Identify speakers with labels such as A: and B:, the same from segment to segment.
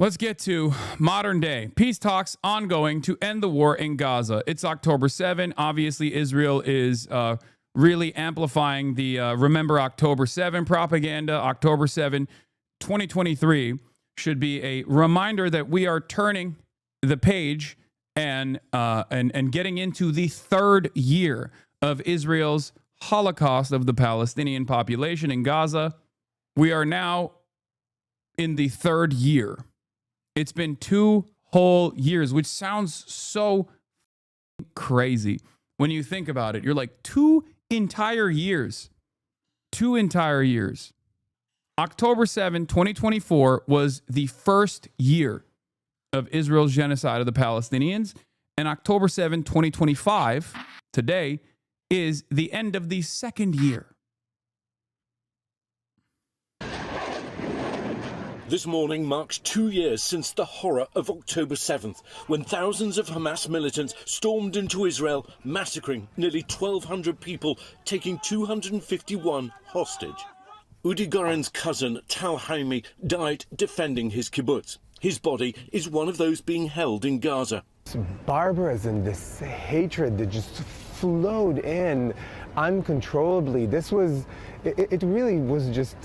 A: Let's get to modern day. Peace talks ongoing to end the war in Gaza. It's October 7. Obviously, Israel is really amplifying the Remember October 7 propaganda. October 7, 2023 should be a reminder that we are turning the page and getting into the third year of Israel's Holocaust of the Palestinian population in Gaza. We are now in the third year. It's been 2 whole years, which sounds so crazy when you think about it. You're like, 2 entire years. 2 entire years. October 7, 2024 was the first year of Israel's genocide of the Palestinians. And October 7, 2025, today, is the end of the second year.
B: This morning marks 2 years since the horror of October 7th, when thousands of Hamas militants stormed into Israel, massacring nearly 1,200 people, taking 251 hostage. Udi Goren's cousin, Tal Haimi, died defending his kibbutz. His body is one of those being held in Gaza.
C: This barbarism, this hatred that just flowed in uncontrollably. It really was just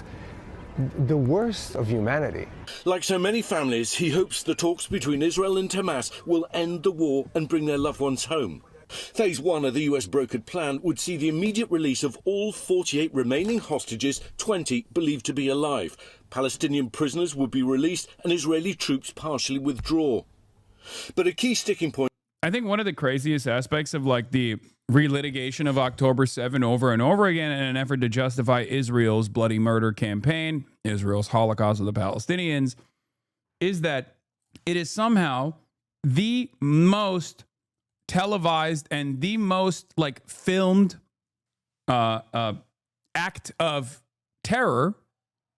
C: the worst of humanity.
B: Like so many families, he hopes the talks between Israel and Hamas will end the war and bring their loved ones home. Phase 1 of the US brokered plan would see the immediate release of all 48 remaining hostages, 20 believed to be alive. Palestinian prisoners would be released and Israeli troops partially withdraw. But a key sticking point.
A: I think one of the craziest aspects of like the relitigation of October 7 over and over again in an effort to justify Israel's bloody murder campaign, Israel's Holocaust of the Palestinians, is that it is somehow the most televised and the most like filmed act of terror,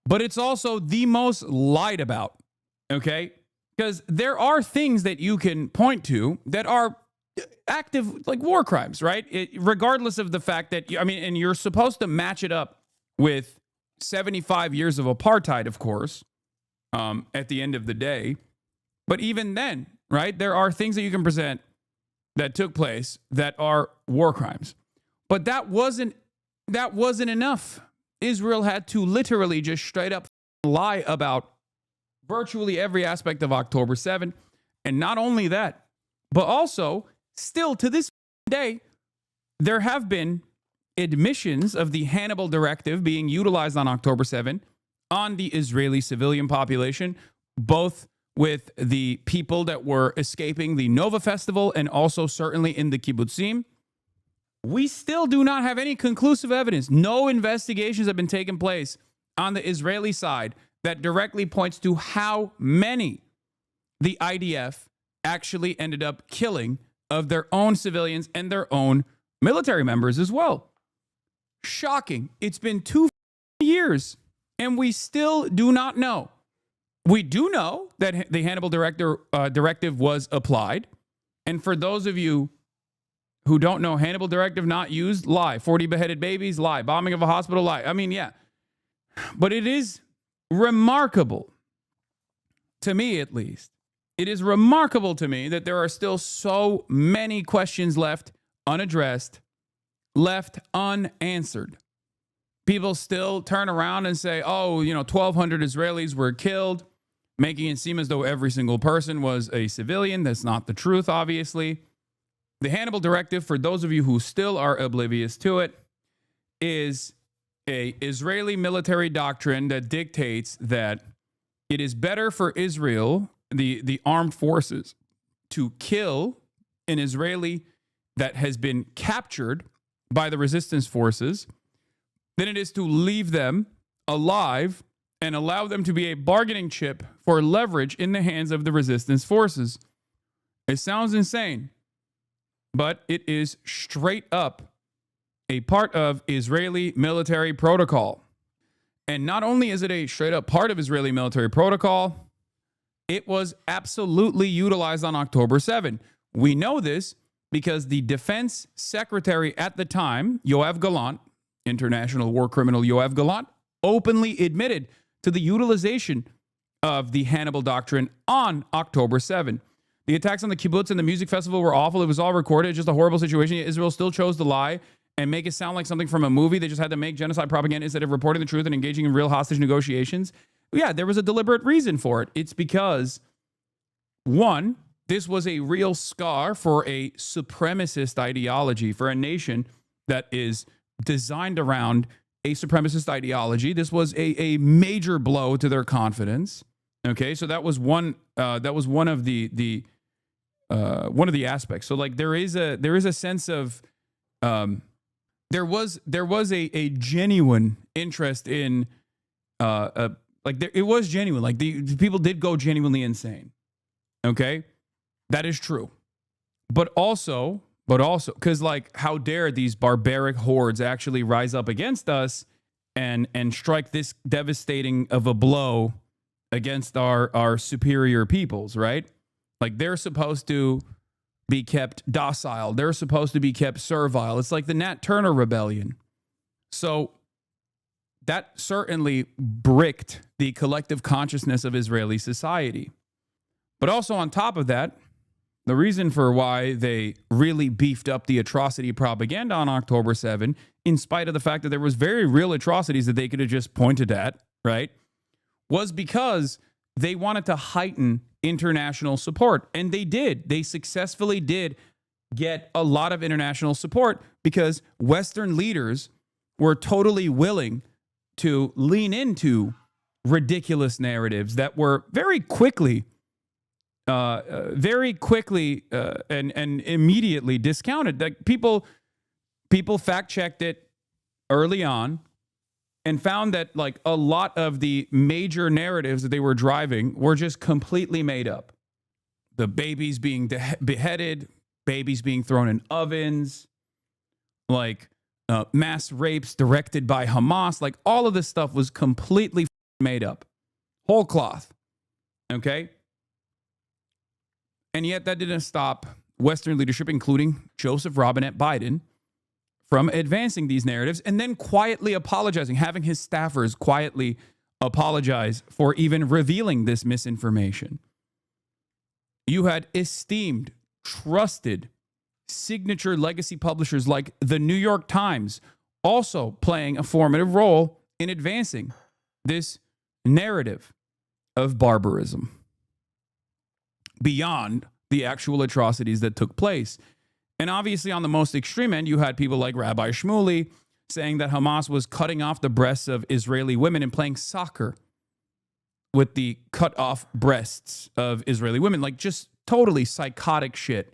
A: but it's also the most lied about, okay? Because there are things that you can point to that are active, like war crimes, right? Regardless of the fact that, and you're supposed to match it up with 75 years of apartheid, of course, at the end of the day. But even then, right, there are things that you can present that took place that are war crimes. But that wasn't enough. Israel had to literally just straight up lie about virtually every aspect of October 7. And not only that, but also still to this day, there have been admissions of the Hannibal Directive being utilized on October 7 on the Israeli civilian population, both with the people that were escaping the Nova Festival and also certainly in the kibbutzim. We still do not have any conclusive evidence. No investigations have been taking place on the Israeli side that directly points to how many the IDF actually ended up killing of their own civilians and their own military members as well. Shocking. It's been 2 years and we still do not know. We do know that the Hannibal Directive was applied. And for those of you who don't know, Hannibal Directive not used, lie. 40 beheaded babies, lie. Bombing of a hospital, lie. Yeah. But it is remarkable, to me at least, it is remarkable to me that there are still so many questions left unaddressed, left unanswered. People still turn around and say, 1,200 Israelis were killed, making it seem as though every single person was a civilian. That's not the truth, obviously. The Hannibal Directive, for those of you who still are oblivious to it, is an Israeli military doctrine that dictates that it is better for Israel, the armed forces, to kill an Israeli that has been captured by the resistance forces than it is to leave them alive and allow them to be a bargaining chip for leverage in the hands of the resistance forces. It sounds insane, but it is straight up a part of Israeli military protocol. And not only is it a straight up part of Israeli military protocol, it was absolutely utilized on October 7. We know this because the defense secretary at the time, Yoav Gallant, international war criminal Yoav Gallant, openly admitted to the utilization of the Hannibal Doctrine on October 7. The attacks on the kibbutz and the music festival were awful. It was all recorded. It's just a horrible situation. Israel still chose to lie and make it sound like something from a movie. They just had to make genocide propaganda instead of reporting the truth and engaging in real hostage negotiations. Yeah, there was a deliberate reason for it. It's because, one, this was a real scar for a supremacist ideology, for a nation that is designed around a supremacist ideology. This was a major blow to their confidence. Okay, so that was one of the aspects. So like there is a sense of there was a genuine interest in it was genuine. Like the people did go genuinely insane. Okay, that is true. But also, because like, how dare these barbaric hordes actually rise up against us and strike this devastating of a blow against our superior peoples, right? Like they're supposed to be kept docile. They're supposed to be kept servile. It's like the Nat Turner Rebellion. So that certainly bricked the collective consciousness of Israeli society. But also on top of that, the reason for why they really beefed up the atrocity propaganda on October 7, in spite of the fact that there was very real atrocities that they could have just pointed at, right, was because they wanted to heighten international support. And they did. They successfully did get a lot of international support because Western leaders were totally willing to lean into ridiculous narratives that were very quickly and immediately discounted. Like people fact-checked it early on and found that like a lot of the major narratives that they were driving were just completely made up. The babies being beheaded, babies being thrown in ovens, like mass rapes directed by Hamas, like all of this stuff was completely made up. Whole cloth. Okay? And yet that didn't stop Western leadership, including Joseph Robinette Biden, from advancing these narratives and then quietly apologizing, having his staffers quietly apologize for even revealing this misinformation. You had esteemed, trusted, signature legacy publishers like the New York Times also playing a formative role in advancing this narrative of barbarism beyond the actual atrocities that took place. And obviously on the most extreme end, you had people like Rabbi Shmuley saying that Hamas was cutting off the breasts of Israeli women and playing soccer with the cut off breasts of Israeli women. Like just totally psychotic shit.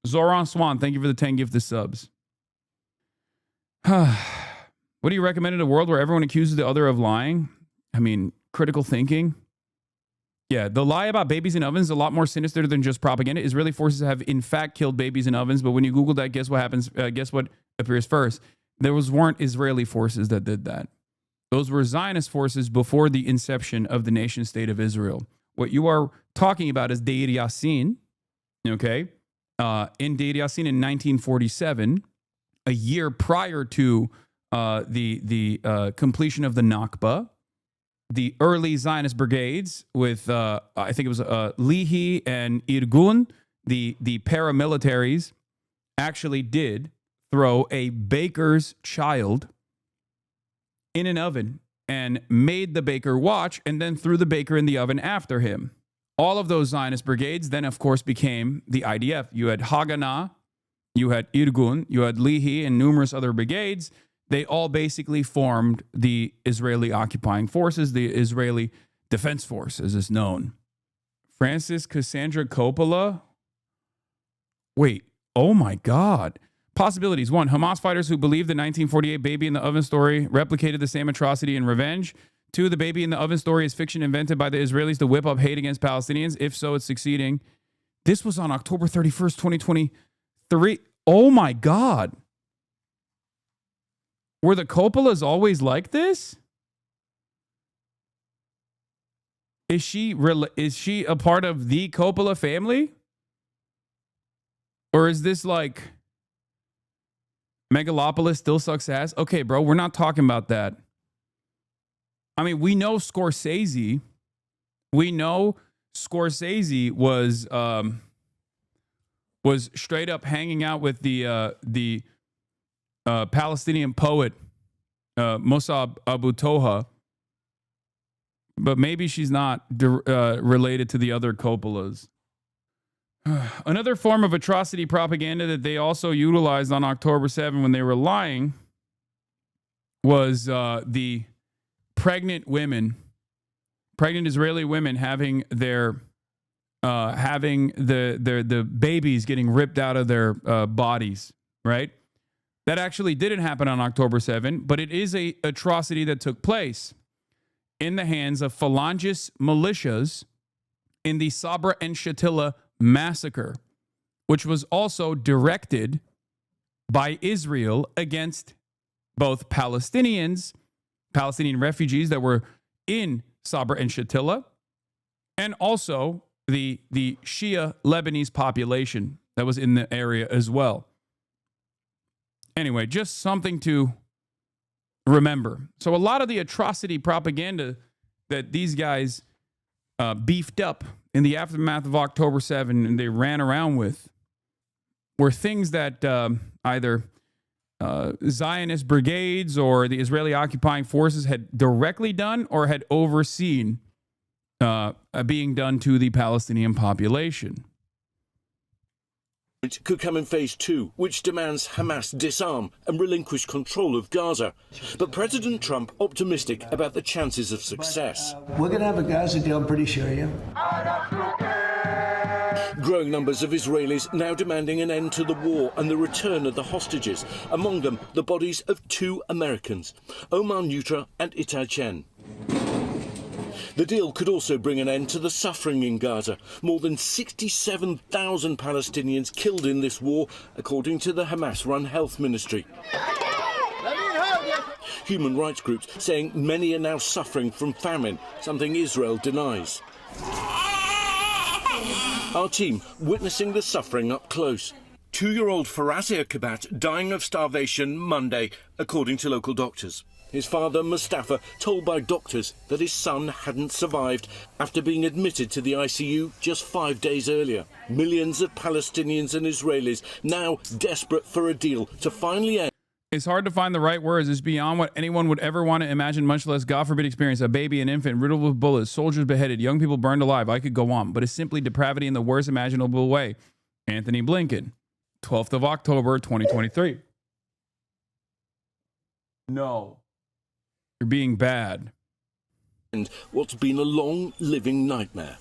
A: Zoran Swan, thank you for the 10 gifted subs. What do you recommend in a world where everyone accuses the other of lying? I mean, critical thinking. Yeah, the lie about babies in ovens is a lot more sinister than just propaganda. Israeli forces have in fact killed babies in ovens, but when you Google that, guess what happens? Guess what appears first? Weren't Israeli forces that did that. Those were Zionist forces before the inception of the nation state of Israel. What you are talking about is Deir Yassin, okay? In Deir Yassin in 1947, a year prior to the completion of the Nakba, the early Zionist brigades with, I think it was Lihi and Irgun, the paramilitaries, actually did throw a baker's child in an oven and made the baker watch and then threw the baker in the oven after him. All of those Zionist brigades then, of course, became the IDF. You had Haganah, you had Irgun, you had Lihi, and numerous other brigades. They all basically formed the Israeli occupying forces, the Israeli Defense Force, as is known. Francis Cassandra Coppola? Wait, oh my God. Possibilities. 1, Hamas fighters who believe the 1948 baby in the oven story replicated the same atrocity in revenge. 2, the baby in the oven story is fiction invented by the Israelis to whip up hate against Palestinians. If so, it's succeeding. This was on October 31st, 2023. Oh my God. Were the Coppolas always like this? Is she a part of the Coppola family? Or is this like Megalopolis still sucks ass? Okay, bro, we're not talking about that. I mean, we know Scorsese. We know Scorsese was straight up hanging out with the Palestinian poet Mossab Abu Toha, but maybe she's not related to the other Coppolas. Another form of atrocity propaganda that they also utilized on October 7 when they were lying was the pregnant Israeli women having their the babies getting ripped out of their bodies, right? That actually didn't happen on October 7, but it is a atrocity that took place in the hands of Phalangist militias in the Sabra and Shatila massacre, which was also directed by Israel against both Palestinian refugees that were in Sabra and Shatila, and also the Shia Lebanese population that was in the area as well. Anyway, just something to remember. So a lot of the atrocity propaganda that these guys beefed up in the aftermath of October 7 and they ran around with were things that either Zionist brigades or the Israeli occupying forces had directly done or had overseen being done to the Palestinian population.
B: It could come in phase 2, which demands Hamas disarm and relinquish control of Gaza. But President Trump optimistic about the chances of success.
D: We're going to have a Gaza deal, I'm pretty sure, yeah.
B: Growing numbers of Israelis now demanding an end to the war and the return of the hostages, among them the bodies of 2 Americans, Omar Nutra and Itai Chen. The deal could also bring an end to the suffering in Gaza. More than 67,000 Palestinians killed in this war, according to the Hamas-run health ministry. Human rights groups saying many are now suffering from famine, something Israel denies. Our team witnessing the suffering up close. 2-year-old Farazia Kabat dying of starvation Monday, according to local doctors. His father, Mustafa, told by doctors that his son hadn't survived after being admitted to the ICU just 5 days earlier. Millions of Palestinians and Israelis now desperate for a deal to finally end.
A: It's hard to find the right words. It's beyond what anyone would ever want to imagine, much less, God forbid, experience. A baby, an infant, riddled with bullets, soldiers beheaded, young people burned alive. I could go on, but it's simply depravity in the worst imaginable way. Anthony Blinken, 12th of October, 2023. No. You're being bad.
B: And what's been a long living nightmare.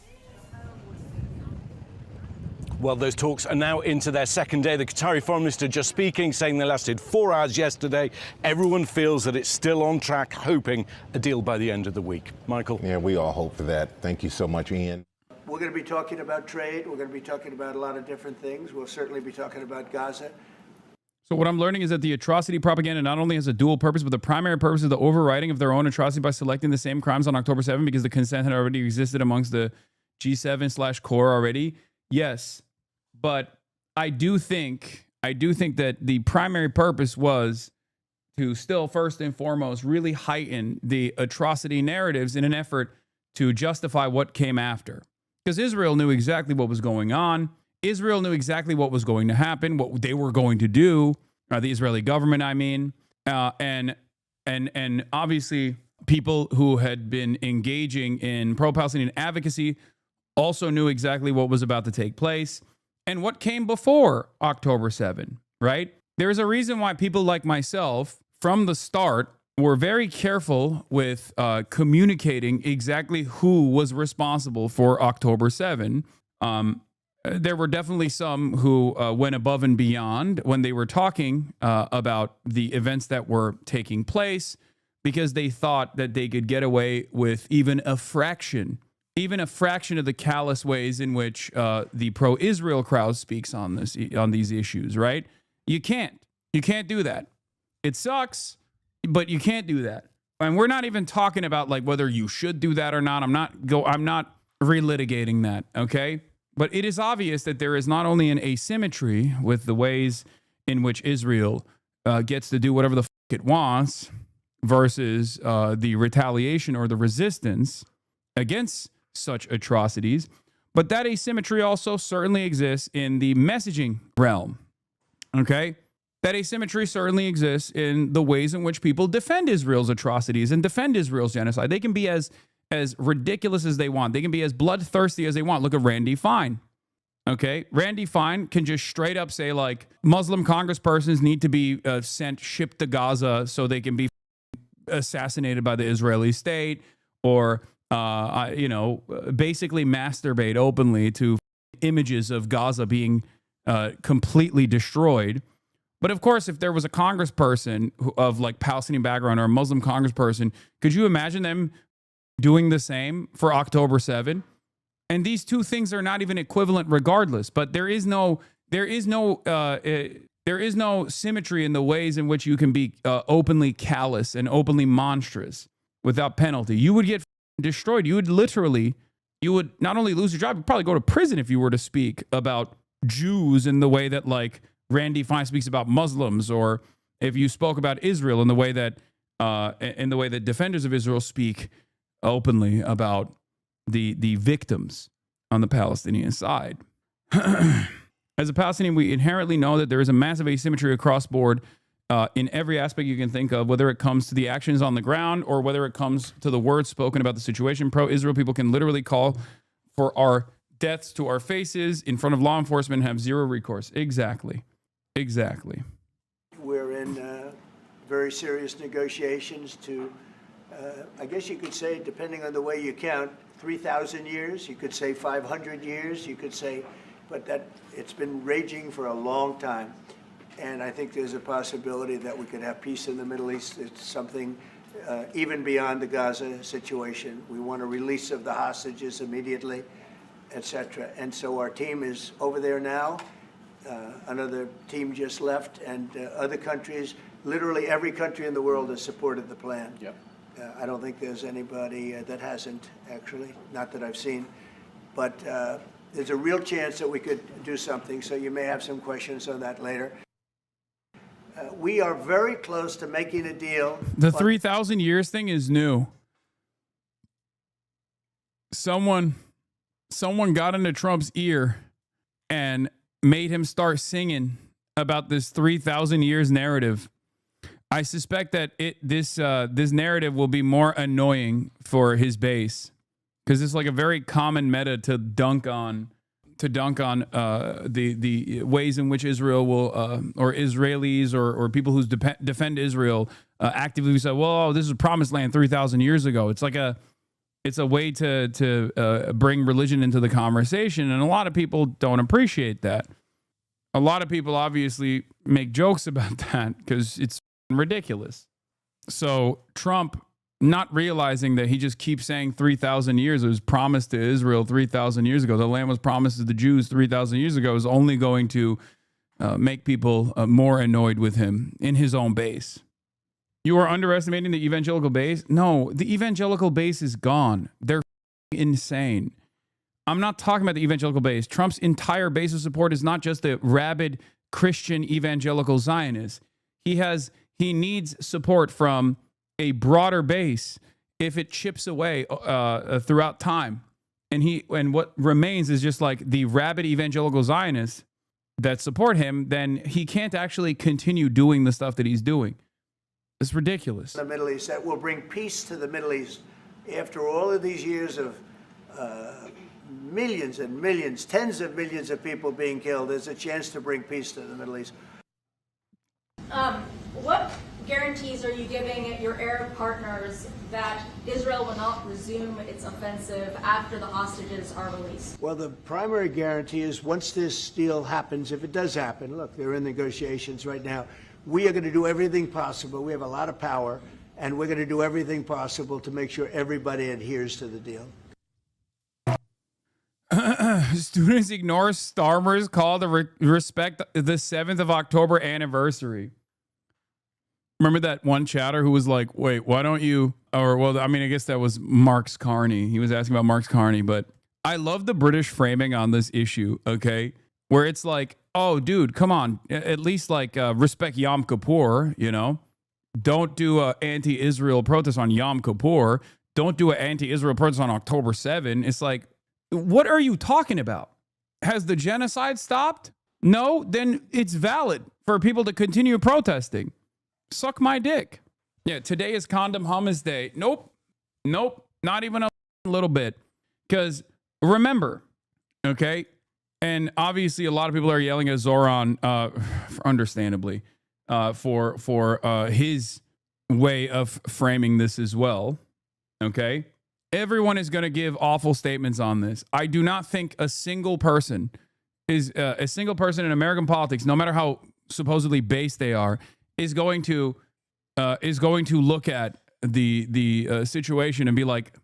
E: Well, those talks are now into their second day. The Qatari foreign minister just speaking, saying they lasted 4 hours yesterday. Everyone feels that it's still on track, hoping a deal by the end of the week. Michael?
F: Yeah, we all hope for that. Thank you so much, Ian.
D: We're going to be talking about trade. We're going to be talking about a lot of different things. We'll certainly be talking about Gaza.
A: So what I'm learning is that the atrocity propaganda not only has a dual purpose, but the primary purpose is the overriding of their own atrocity by selecting the same crimes on October 7 because the consent had already existed amongst the G7/core already. Yes, but I do think that the primary purpose was to still first and foremost really heighten the atrocity narratives in an effort to justify what came after. Because Israel knew exactly what was going on. Israel knew exactly what was going to happen, what they were going to do, the Israeli government, I mean, and obviously people who had been engaging in pro-Palestinian advocacy also knew exactly what was about to take place and what came before October 7, right? There's a reason why people like myself, from the start, were very careful with communicating exactly who was responsible for October 7. There were definitely some who went above and beyond when they were talking about the events that were taking place because they thought that they could get away with even a fraction of the callous ways in which the pro-Israel crowd speaks on these issues, right? You can't do that. It sucks, but you can't do that. And we're not even talking about like whether you should do that or not. I'm not relitigating that, okay? But it is obvious that there is not only an asymmetry with the ways in which Israel gets to do whatever the fuck it wants, versus the retaliation or the resistance against such atrocities. But that asymmetry also certainly exists in the messaging realm. Okay? That asymmetry certainly exists in the ways in which people defend Israel's atrocities and defend Israel's genocide. They can be as ridiculous as they want. They can be as bloodthirsty as they want. Look at Randy Fine. Okay? Randy Fine can just straight up say, like, Muslim congresspersons need to be shipped to Gaza so they can be assassinated by the Israeli state, or basically masturbate openly to images of Gaza being completely destroyed. But of course, if there was a congressperson of like Palestinian background or a Muslim congressperson, could you imagine them doing the same for October 7? And these two things are not even equivalent regardless, but there is no symmetry in the ways in which you can be openly callous and openly monstrous without penalty. You would get destroyed. You would not only lose your job, you'd probably go to prison if you were to speak about Jews in the way that like Randy Fine speaks about Muslims, or if you spoke about Israel in the way that defenders of Israel speak openly about the victims on the Palestinian side. As a Palestinian, we inherently know that there is a massive asymmetry across board in every aspect you can think of, whether it comes to the actions on the ground or whether it comes to the words spoken about the situation. Pro-Israel people can literally call for our deaths to our faces in front of law enforcement and have zero recourse. Exactly.
D: We're in very serious negotiations to, I guess you could say, depending on the way you count, 3,000 years. You could say 500 years. You could say, but that it's been raging for a long time. And I think there's a possibility that we could have peace in the Middle East. It's something even beyond the Gaza situation. We want a release of the hostages immediately, etc. And so our team is over there now. Another team just left, and other countries, literally every country in the world has supported the plan. Yep. I don't think there's anybody that hasn't, actually, not that I've seen. But there's a real chance that we could do something, so you may have some questions on that later. We are very close to making a deal.
A: The 3,000 years thing is new. Someone got into Trump's ear and made him start singing about this 3,000 years narrative. I suspect that this narrative will be more annoying for his base, because it's like a very common meta to dunk on the ways in which Israel will or Israelis or people who defend Israel actively say, well, this is a promised land 3,000 years ago. It's like it's a way to bring religion into the conversation, and a lot of people don't appreciate that. A lot of people obviously make jokes about that because it's ridiculous. So Trump, not realizing that he just keeps saying 3,000 years, it was promised to Israel 3,000 years ago, the land was promised to the Jews 3,000 years ago, is only going to make people more annoyed with him in his own base. You are underestimating the evangelical base? No, the evangelical base is gone. They're insane. I'm not talking about the evangelical base. Trump's entire base of support is not just the rabid Christian evangelical Zionists. He needs support from a broader base if it chips away throughout time. And what remains is just like the rabid evangelical Zionists that support him, then he can't actually continue doing the stuff that he's doing. It's ridiculous.
D: The Middle East, that will bring peace to the Middle East. After all of these years of millions and millions, tens of millions of people being killed, there's a chance to bring peace to the Middle East.
G: What guarantees are you giving your Arab partners that Israel will not resume its offensive after the hostages are released?
D: Well, the primary guarantee is once this deal happens, if it does happen, look, they're in negotiations right now, we are going to do everything possible. We have a lot of power, and we're going to do everything possible to make sure everybody adheres to the deal.
A: Students ignore Starmer's call to respect the 7th of October anniversary. Remember that one chatter who was like, wait, why don't you? Or, well, I mean, I guess that was Marx Carney. He was asking about Marx Carney, but I love the British framing on this issue, okay? Where it's like, oh, dude, come on. At least like respect Yom Kippur, you know? Don't do an anti-Israel protest on Yom Kippur. Don't do an anti-Israel protest on October 7. It's like, what are you talking about? Has the genocide stopped? No, then it's valid for people to continue protesting. Suck my dick. Yeah, today is Condom Hummus Day. Nope, not even a little bit. Because remember, okay, and obviously a lot of people are yelling at Zoran, understandably, for his way of framing this as well. Okay, everyone is going to give awful statements on this. I do not think a single person in American politics, no matter how supposedly base they are, is going to look at the situation and be like,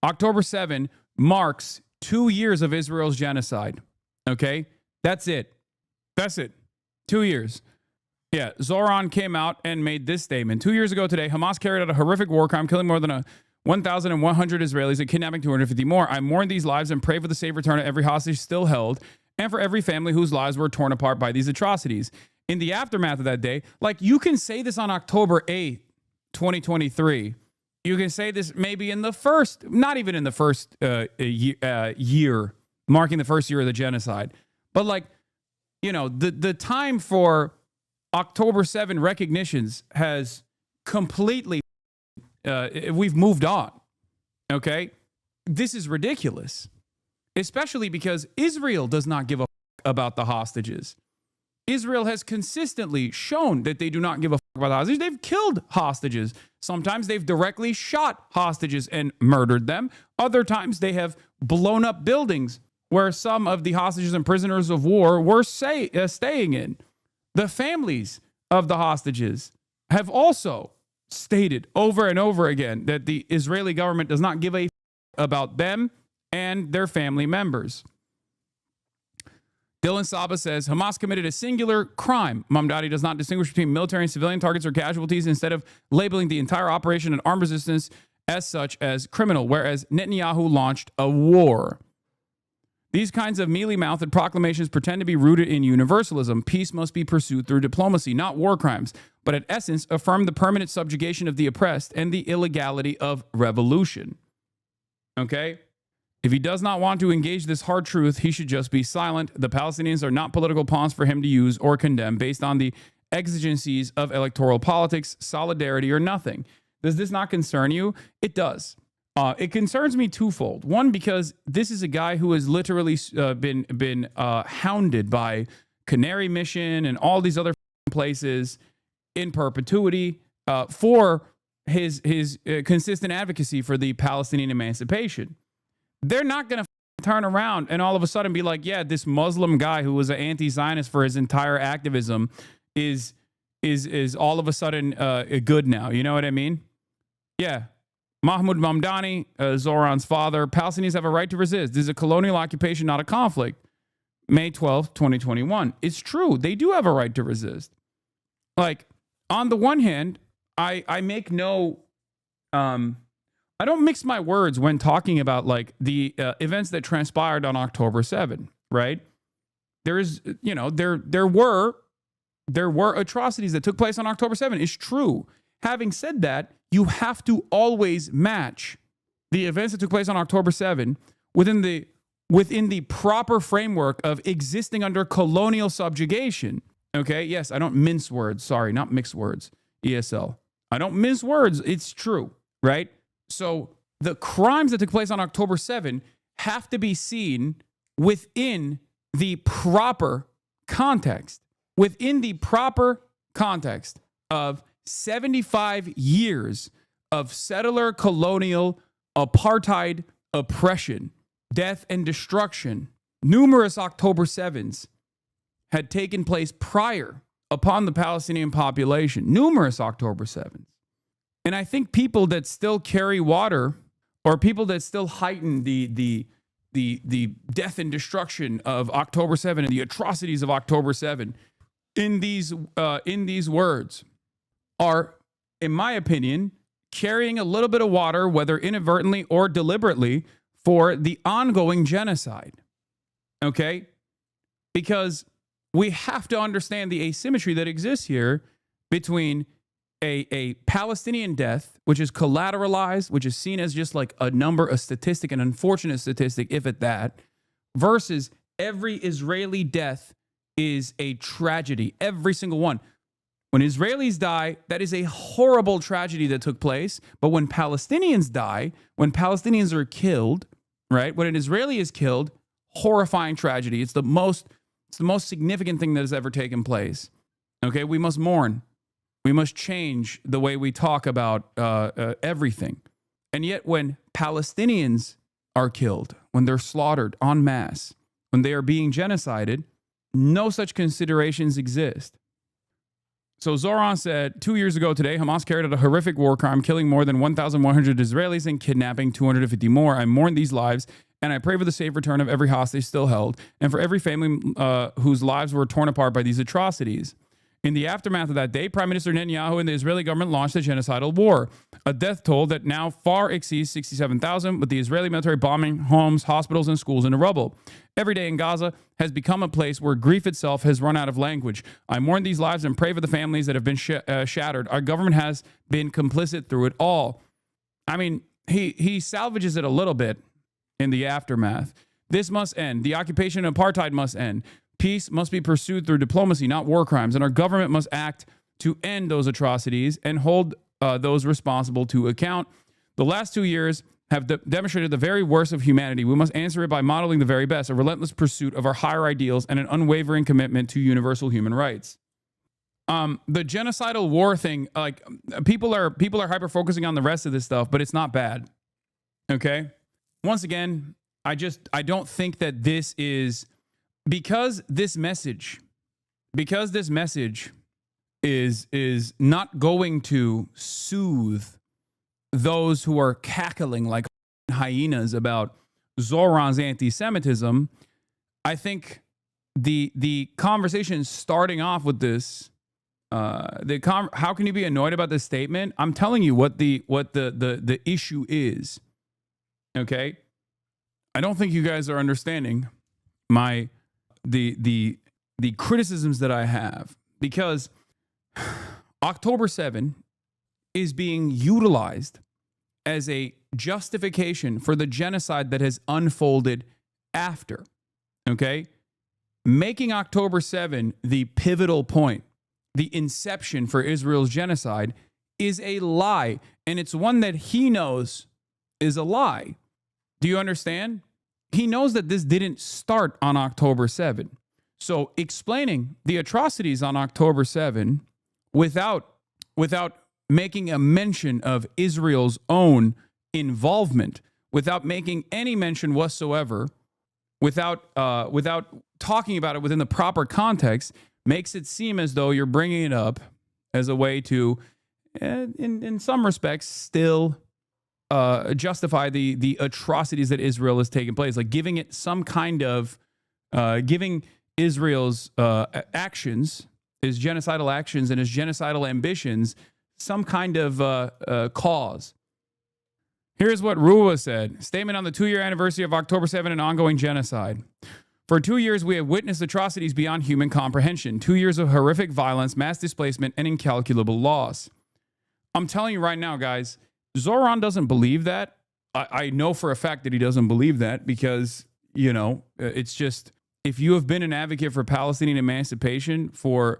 A: October 7 marks 2 years of Israel's genocide. Okay, that's it. 2 years. Yeah, Zoran came out and made this statement. 2 years ago today, Hamas carried out a horrific war crime, killing more than 1,100 Israelis and kidnapping 250 more. I mourn these lives and pray for the safe return of every hostage still held and for every family whose lives were torn apart by these atrocities. In the aftermath of that day, like, you can say this on October 8th, 2023. You can say this maybe in the first, not even in the first year, marking the first year of the genocide. But like, the time for October 7 recognitions has completely, we've moved on. Okay? This is ridiculous. Especially because Israel does not give a about the hostages. Israel has consistently shown that they do not give a about the hostages. They've killed hostages. Sometimes they've directly shot hostages and murdered them. Other times they have blown up buildings where some of the hostages and prisoners of war were staying in. The families of the hostages have also stated over and over again that the Israeli government does not give a about them and their family members. Dylan Saba says, Hamas committed a singular crime. Mamdani does not distinguish between military and civilian targets or casualties, instead of labeling the entire operation and armed resistance as such as criminal, whereas Netanyahu launched a war. These kinds of mealy-mouthed proclamations pretend to be rooted in universalism. Peace must be pursued through diplomacy, not war crimes, but at essence affirm the permanent subjugation of the oppressed and the illegality of revolution. Okay? If he does not want to engage this hard truth, he should just be silent. The Palestinians are not political pawns for him to use or condemn based on the exigencies of electoral politics, solidarity, or nothing. Does this not concern you? It does. It concerns me twofold. One, because this is a guy who has literally been hounded by Canary Mission and all these other places in perpetuity for his consistent advocacy for the Palestinian emancipation. They're not going to turn around and all of a sudden be like, yeah, this Muslim guy who was an anti-Zionist for his entire activism is all of a sudden good now. You know what I mean? Yeah. Mahmoud Mamdani, Zoran's father, Palestinians have a right to resist. This is a colonial occupation, not a conflict. May 12th, 2021. It's true. They do have a right to resist. Like, on the one hand, I make no... I don't mix my words when talking about like the events that transpired on October 7, right? There is, there were atrocities that took place on October 7. It's true. Having said that, you have to always match the events that took place on October 7 within the proper framework of existing under colonial subjugation. Okay? Yes, I don't mince words. Sorry, not mix words. ESL. I don't mince words. It's true, right? So the crimes that took place on October 7 have to be seen within the proper context, of 75 years of settler colonial apartheid oppression, death and destruction. Numerous October 7s had taken place prior upon the Palestinian population, numerous October 7s. And I think people that still carry water, or people that still heighten the death and destruction of October 7 and the atrocities of October 7 in these words are, in my opinion, carrying a little bit of water, whether inadvertently or deliberately, for the ongoing genocide. Okay? Because we have to understand the asymmetry that exists here between a Palestinian death, which is collateralized, which is seen as just like a number, a statistic, an unfortunate statistic, if at that, versus every Israeli death is a tragedy. Every single one. When Israelis die, that is a horrible tragedy that took place. But when Palestinians die, when Palestinians are killed, right? When an Israeli is killed, horrifying tragedy. It's the most significant thing that has ever taken place. Okay, we must mourn. We must change the way we talk about everything. And yet when Palestinians are killed, when they're slaughtered en masse, when they are being genocided, no such considerations exist. So Zoran said, 2 years ago today, Hamas carried out a horrific war crime, killing more than 1,100 Israelis and kidnapping 250 more. I mourn these lives, and I pray for the safe return of every hostage still held, and for every family whose lives were torn apart by these atrocities. In the aftermath of that day, Prime Minister Netanyahu and the Israeli government launched a genocidal war, a death toll that now far exceeds 67,000, with the Israeli military bombing homes, hospitals, and schools into rubble. Every day in Gaza has become a place where grief itself has run out of language. I mourn these lives and pray for the families that have been shattered. Our government has been complicit through it all. I mean, he salvages it a little bit in the aftermath. This must end. The occupation and apartheid must end. Peace must be pursued through diplomacy, not war crimes, and our government must act to end those atrocities and hold those responsible to account. The last 2 years have demonstrated the very worst of humanity. We must answer it by modeling the very best, a relentless pursuit of our higher ideals and an unwavering commitment to universal human rights. The genocidal war thing, like people are hyper focusing on the rest of this stuff, but it's not bad. Okay. Once again, I don't think that this is because this message is not going to soothe those who are cackling like hyenas about Zoran's anti-Semitism. I think the conversation starting off with this, how can you be annoyed about this statement? I'm telling you what the issue is. Okay, I don't think you guys are understanding the criticisms that I have, because October 7 is being utilized as a justification for the genocide that has unfolded after. Okay, making October 7 the pivotal point, the inception for Israel's genocide, is a lie, and it's one that he knows is a lie. Do you understand? He knows that this didn't start on October 7. So explaining the atrocities on October 7 without making a mention of Israel's own involvement, without making any mention whatsoever, without talking about it within the proper context, makes it seem as though you're bringing it up as a way to, in some respects, still justify the atrocities that Israel has taken place, like giving it some kind of giving Israel's actions, his genocidal actions and his genocidal ambitions, some kind of cause. Here's what Ruwa said. Statement on the 2-year anniversary of October 7 and ongoing genocide. For 2 years, we have witnessed atrocities beyond human comprehension. 2 years of horrific violence, mass displacement, and incalculable loss. I'm telling you right now, guys, Zoran doesn't believe that. I know for a fact that he doesn't believe that because, it's just, if you have been an advocate for Palestinian emancipation for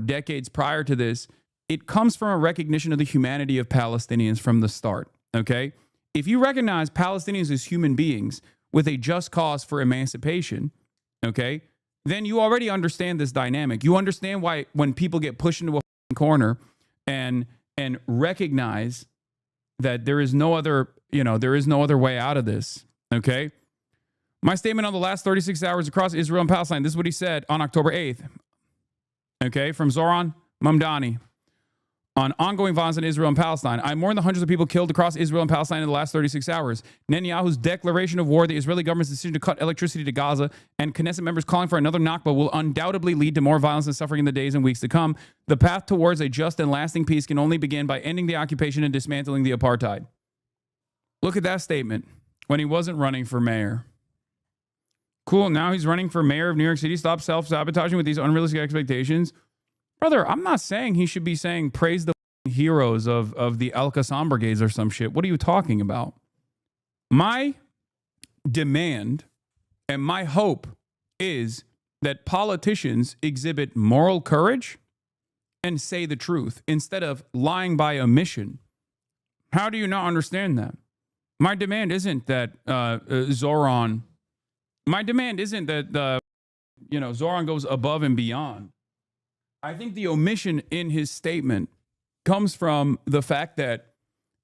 A: decades prior to this, it comes from a recognition of the humanity of Palestinians from the start, okay? If you recognize Palestinians as human beings with a just cause for emancipation, okay, then you already understand this dynamic. You understand why when people get pushed into a corner and recognize that there is no other way out of this, okay? My statement on the last 36 hours across Israel and Palestine, this is what he said on October 8th, okay, from Zoran Mamdani on ongoing violence in Israel and Palestine. I mourn the hundreds of people killed across Israel and Palestine in the last 36 hours. Netanyahu's declaration of war, the Israeli government's decision to cut electricity to Gaza, and Knesset members calling for another Nakba will undoubtedly lead to more violence and suffering in the days and weeks to come. The path towards a just and lasting peace can only begin by ending the occupation and dismantling the apartheid. Look at that statement when he wasn't running for mayor. Cool, now he's running for mayor of New York City. Stop self-sabotaging with these unrealistic expectations. Brother, I'm not saying he should be saying praise the heroes of the Al-Qassam brigades or some shit. What are you talking about? My demand and my hope is that politicians exhibit moral courage and say the truth instead of lying by omission. How do you not understand that? My demand isn't that Zoran. My demand isn't that Zoran goes above and beyond. I think the omission in his statement comes from the fact that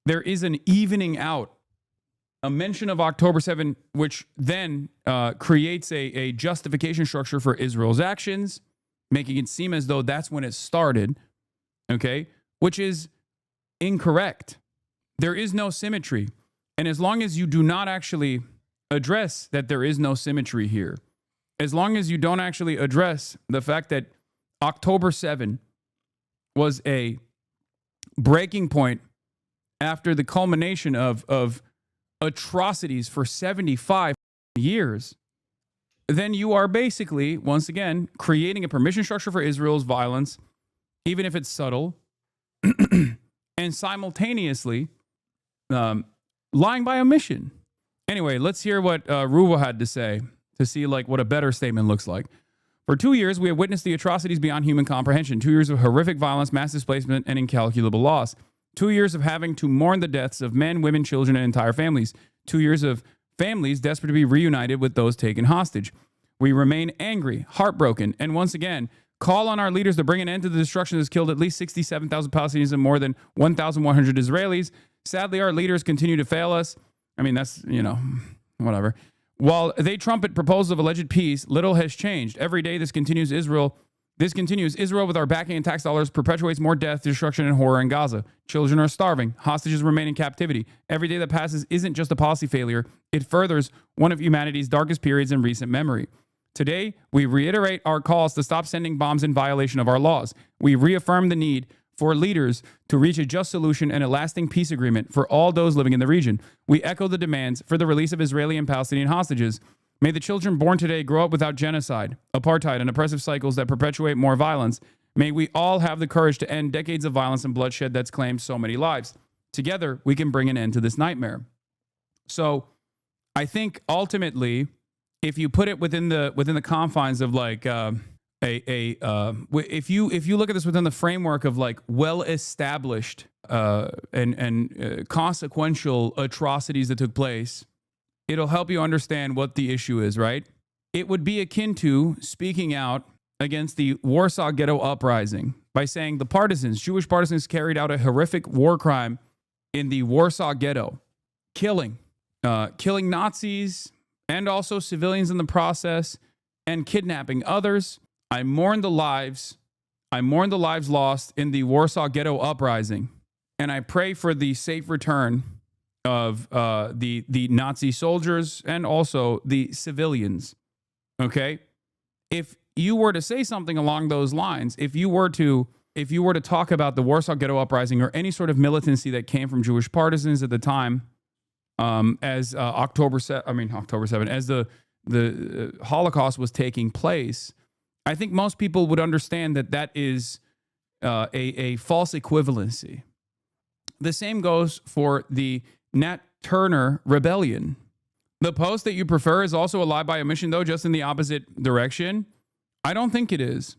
A: there is an evening out, a mention of October 7, which then creates a justification structure for Israel's actions, making it seem as though that's when it started, okay, which is incorrect. There is no symmetry. And as long as you do not actually address that there is no symmetry here, as long as you don't actually address the fact that October 7 was a breaking point after the culmination of atrocities for 75 years, then you are basically, once again, creating a permission structure for Israel's violence, even if it's subtle, and simultaneously lying by omission. Anyway, let's hear what Ruva had to say to see like what a better statement looks like. For 2 years, we have witnessed the atrocities beyond human comprehension. 2 years of horrific violence, mass displacement, and incalculable loss. 2 years of having to mourn the deaths of men, women, children, and entire families. 2 years of families desperate to be reunited with those taken hostage. We remain angry, heartbroken, and once again, call on our leaders to bring an end to the destruction that has killed at least 67,000 Palestinians and more than 1,100 Israelis. Sadly, our leaders continue to fail us. I mean, that's, whatever. While they trumpet proposals of alleged peace, little has changed. Every day this continues. Israel with our backing and tax dollars perpetuates more death, destruction, and horror in Gaza. Children are starving. Hostages remain in captivity. Every day that passes isn't just a policy failure. It furthers one of humanity's darkest periods in recent memory. Today, we reiterate our calls to stop sending bombs in violation of our laws. We reaffirm the need for leaders to reach a just solution and a lasting peace agreement for all those living in the region. We echo the demands for the release of Israeli and Palestinian hostages. May the children born today grow up without genocide, apartheid, and oppressive cycles that perpetuate more violence. May we all have the courage to end decades of violence and bloodshed that's claimed so many lives. Together, we can bring an end to this nightmare. So, I think ultimately, if you put it within the confines of like if you look at this within the framework of like well-established and consequential atrocities that took place, it'll help you understand what the issue is, right? It would be akin to speaking out against the Warsaw Ghetto Uprising by saying the partisans, Jewish partisans, carried out a horrific war crime in the Warsaw Ghetto, killing Nazis and also civilians in the process and kidnapping others. I mourn the lives lost in the Warsaw Ghetto Uprising, and I pray for the safe return of the Nazi soldiers and also the civilians. Okay, if you were to say something along those lines, if you were to talk about the Warsaw Ghetto Uprising or any sort of militancy that came from Jewish partisans at the time, as October 7, as the Holocaust was taking place, I think most people would understand that is a false equivalency. The same goes for the Nat Turner rebellion. The post that you prefer is also a lie by omission, though, just in the opposite direction. I don't think it is.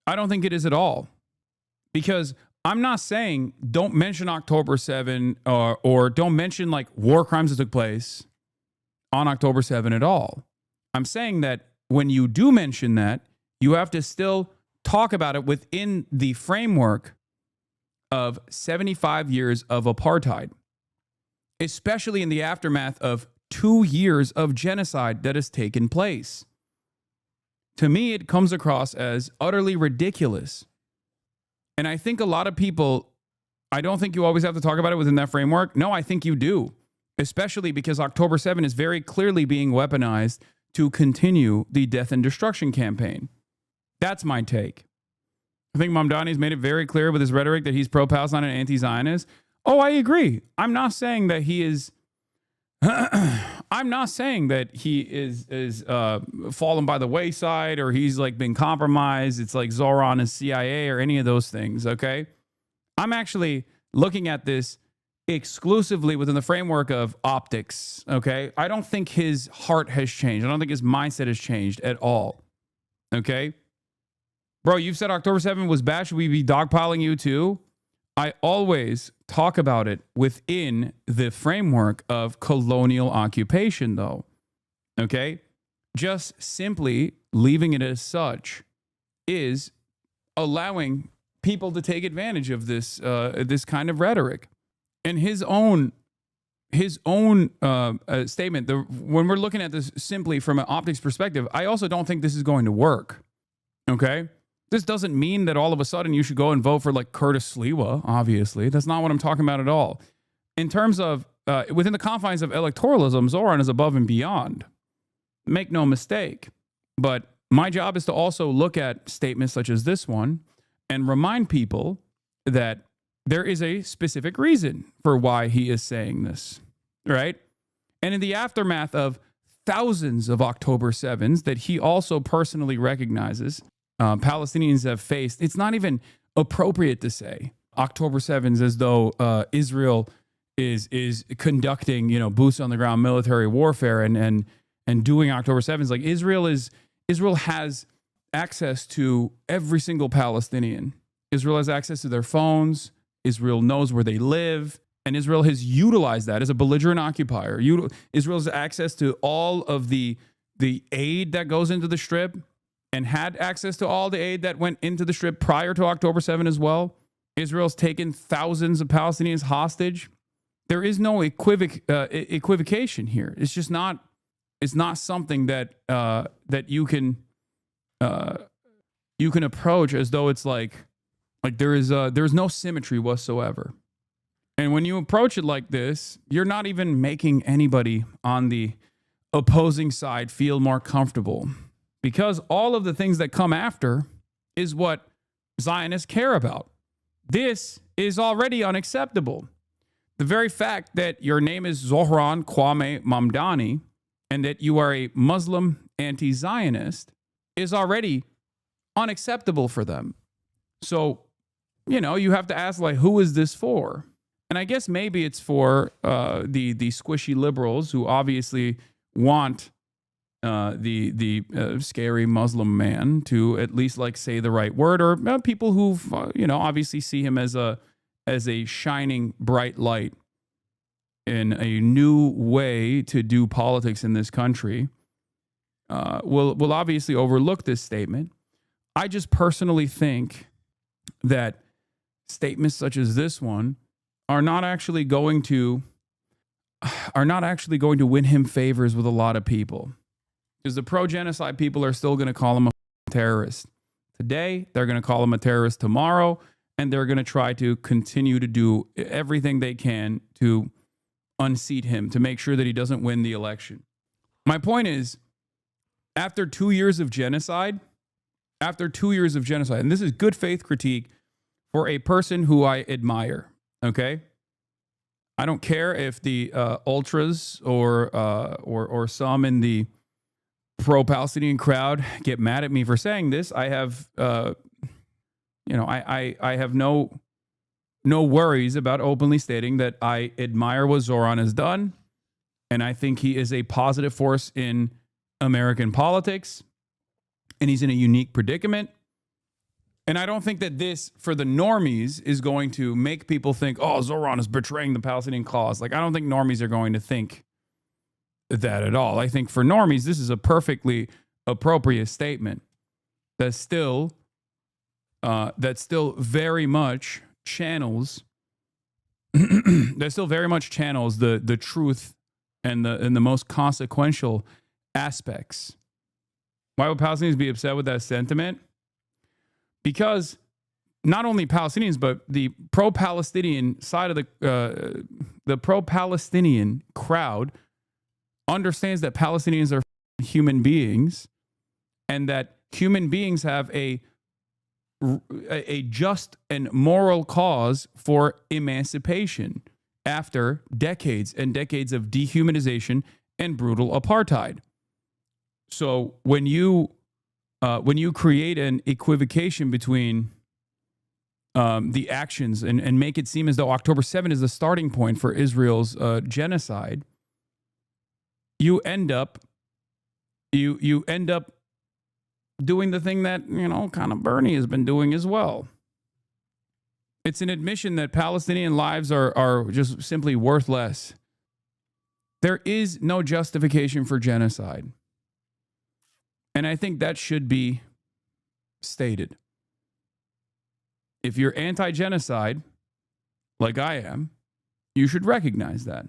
A: I don't think it is at all. Because I'm not saying don't mention October 7 or don't mention like war crimes that took place on October 7 at all. I'm saying that when you do mention that, you have to still talk about it within the framework of 75 years of apartheid, especially in the aftermath of 2 years of genocide that has taken place. To me, it comes across as utterly ridiculous. And I think a lot of people, I don't think you always have to talk about it within that framework. No, I think you do, especially because October 7 is very clearly being weaponized to continue the death and destruction campaign. That's my take. I think Mamdani's made it very clear with his rhetoric that he's pro-Palestine and anti-Zionist. Oh, I agree. I'm not saying that he is I'm not saying that he is fallen by the wayside or he's like been compromised. It's like Zoran and CIA or any of those things, okay? I'm actually looking at this exclusively within the framework of optics, okay? I don't think his heart has changed. I don't think his mindset has changed at all, okay? Bro, you've said October 7th was bad. Should we be dogpiling you too? I always talk about it within the framework of colonial occupation, though, okay? Just simply leaving it as such is allowing people to take advantage of this this kind of rhetoric. And his own statement, when we're looking at this simply from an optics perspective, I also don't think this is going to work. Okay? This doesn't mean that all of a sudden you should go and vote for like Curtis Sliwa, obviously. That's not what I'm talking about at all. In terms of, within the confines of electoralism, Zoran is above and beyond. Make no mistake. But my job is to also look at statements such as this one and remind people that there is a specific reason for why he is saying this, right? And in the aftermath of thousands of October 7s that he also personally recognizes Palestinians have faced, it's not even appropriate to say October 7s as though Israel is conducting, boots on the ground military warfare and doing October 7s. Like Israel has access to every single Palestinian. Israel has access to their phones. Israel knows where they live, and Israel has utilized that as a belligerent occupier. Israel has access to all of the aid that goes into the Strip and had access to all the aid that went into the Strip prior to October 7 as well. Israel's taken thousands of Palestinians hostage. There is no equivocation here. It's just not. It's not something that that you can approach as though it's like there's no symmetry whatsoever. And when you approach it like this, you're not even making anybody on the opposing side feel more comfortable, because all of the things that come after is what Zionists care about. This is already unacceptable. The very fact that your name is Zohran Kwame Mamdani and that you are a Muslim anti-Zionist is already unacceptable for them. So, you have to ask, who is this for? And I guess maybe it's for the squishy liberals who obviously want the scary Muslim man to at least say the right word, or people who obviously see him as a shining bright light in a new way to do politics in this country. Will obviously overlook this statement. I just personally think that statements such as this one are not actually going to win him favors with a lot of people, because the pro-genocide people are still going to call him a terrorist today. They're going to call him a terrorist tomorrow, and they're going to try to continue to do everything they can to unseat him, to make sure that he doesn't win the election. My point is, after 2 years of genocide, and this is good faith critique for a person who I admire, okay? I don't care if the ultras or some in the pro-Palestinian crowd get mad at me for saying this. I have, I have no worries about openly stating that I admire what Zoran has done, and I think he is a positive force in American politics, and he's in a unique predicament. And I don't think that this, for the normies, is going to make people think, oh, Zoran is betraying the Palestinian cause. I don't think normies are going to think that at all. I think for normies, this is a perfectly appropriate statement that still very much channels the truth and the most consequential aspects. Why would Palestinians be upset with that sentiment? Because not only Palestinians, but the pro-Palestinian side of the pro-Palestinian crowd understands that Palestinians are human beings, and that human beings have a just and moral cause for emancipation after decades and decades of dehumanization and brutal apartheid. So when you create an equivocation between the actions and make it seem as though October 7 is the starting point for Israel's genocide, you end up doing the thing that, kind of Bernie has been doing as well. It's an admission that Palestinian lives are just simply worth less. There is no justification for genocide. And I think that should be stated. If you're anti-genocide, like I am, you should recognize that.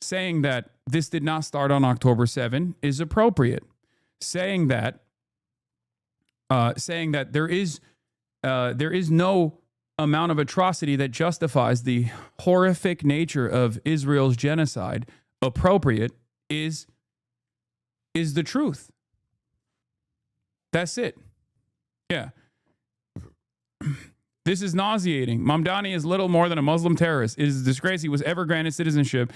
A: Saying that this did not start on October 7 is appropriate. Saying that there is no amount of atrocity that justifies the horrific nature of Israel's genocide appropriate is the truth. That's it. Yeah. This is nauseating. Mamdani is little more than a Muslim terrorist. It is a disgrace he was ever granted citizenship.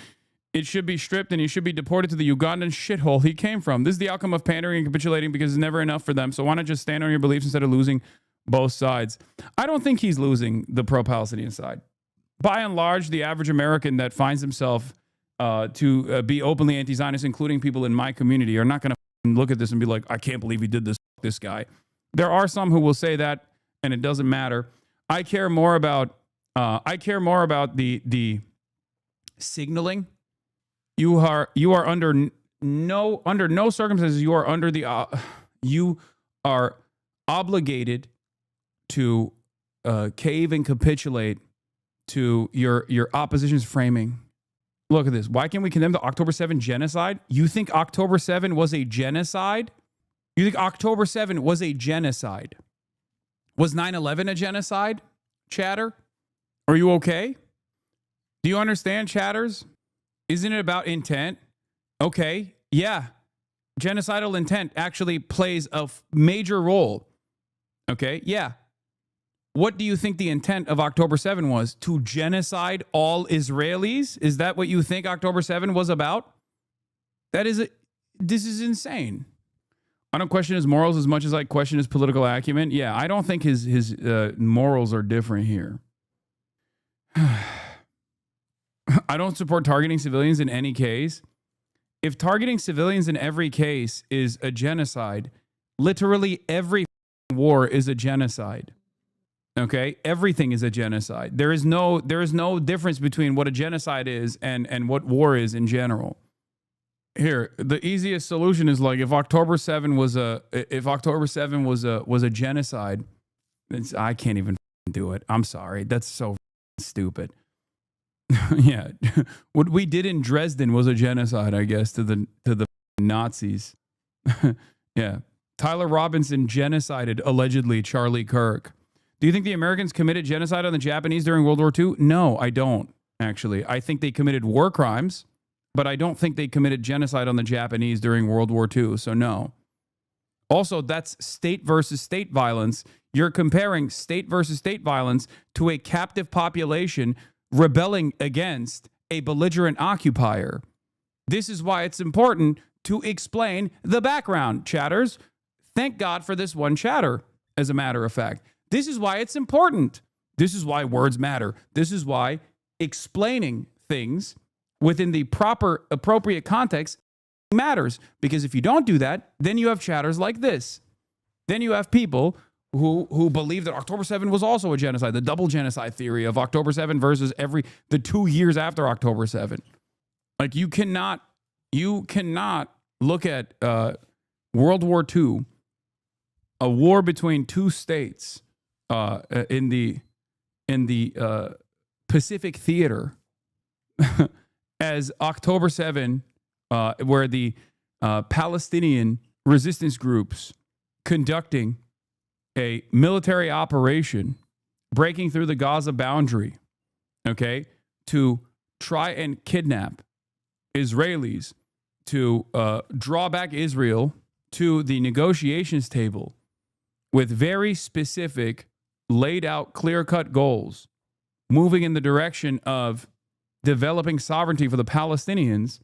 A: It should be stripped and he should be deported to the Ugandan shithole he came from. This is the outcome of pandering and capitulating because it's never enough for them. So why not just stand on your beliefs instead of losing both sides? I don't think he's losing the pro-Palestinian side. By and large, the average American that finds himself to be openly anti-Zionist, including people in my community, are not going to look at this and be like, I can't believe he did this guy. There are some who will say that, and it doesn't matter. I care more about the signaling. You are under no circumstances you are obligated to cave and capitulate to your opposition's framing. Look at this. Why can't we condemn the October 7 genocide? You think October 7 was a genocide? You think October 7 was a genocide? Was 9/11 a genocide, chatter? Are you okay? Do you understand, chatters? Isn't it about intent? Okay, yeah. Genocidal intent actually plays a major role. Okay, yeah. What do you think the intent of October 7 was? To genocide all Israelis? Is that what you think October 7 was about? This is insane. I don't question his morals as much as I question his political acumen. Yeah, I don't think his morals are different here. I don't support targeting civilians in any case. If targeting civilians in every case is a genocide, literally every war is a genocide. Okay? Everything is a genocide. There is no difference between what a genocide is and what war is in general. Here, the easiest solution is like if October 7 was a genocide, I can't even do it. I'm sorry. That's so stupid. Yeah. What we did in Dresden was a genocide, I guess, to the Nazis. Yeah. Tyler Robinson genocided, allegedly, Charlie Kirk. Do you think the Americans committed genocide on the Japanese during World War II? No, I don't, actually. I think they committed war crimes, but I don't think they committed genocide on the Japanese during World War II, so no. Also, that's state versus state violence. You're comparing state versus state violence to a captive population rebelling against a belligerent occupier. This is why it's important to explain the background, chatters. Thank God for this one chatter, as a matter of fact. This is why it's important. This is why words matter. This is why explaining things within the proper, appropriate context matters. Because if you don't do that, then you have chatters like this. Then you have people who believe that October 7 was also a genocide, the double genocide theory of October 7 versus the 2 years after October 7. Like you cannot look at World War II, a war between two states in the Pacific theater as October 7, where the Palestinian resistance groups conducting a military operation breaking through the Gaza boundary, okay, to try and kidnap Israelis, to draw back Israel to the negotiations table with very specific, laid out, clear-cut goals, moving in the direction of developing sovereignty for the Palestinians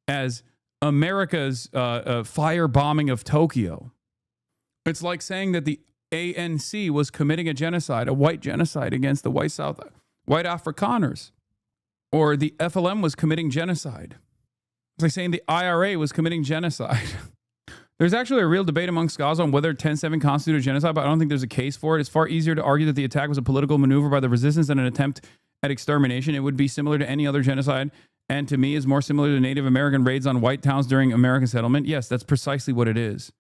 A: as America's firebombing of Tokyo. It's like saying that the ANC was committing a genocide, a white genocide against the white Afrikaners, or the FLM was committing genocide. It's like saying the IRA was committing genocide. There's actually a real debate amongst scholars on whether 10/7 constituted genocide, but I don't think there's a case for it. It's far easier to argue that the attack was a political maneuver by the resistance than an attempt at extermination. It would be similar to any other genocide, and to me is more similar to Native American raids on white towns during American settlement. Yes, that's precisely what it is.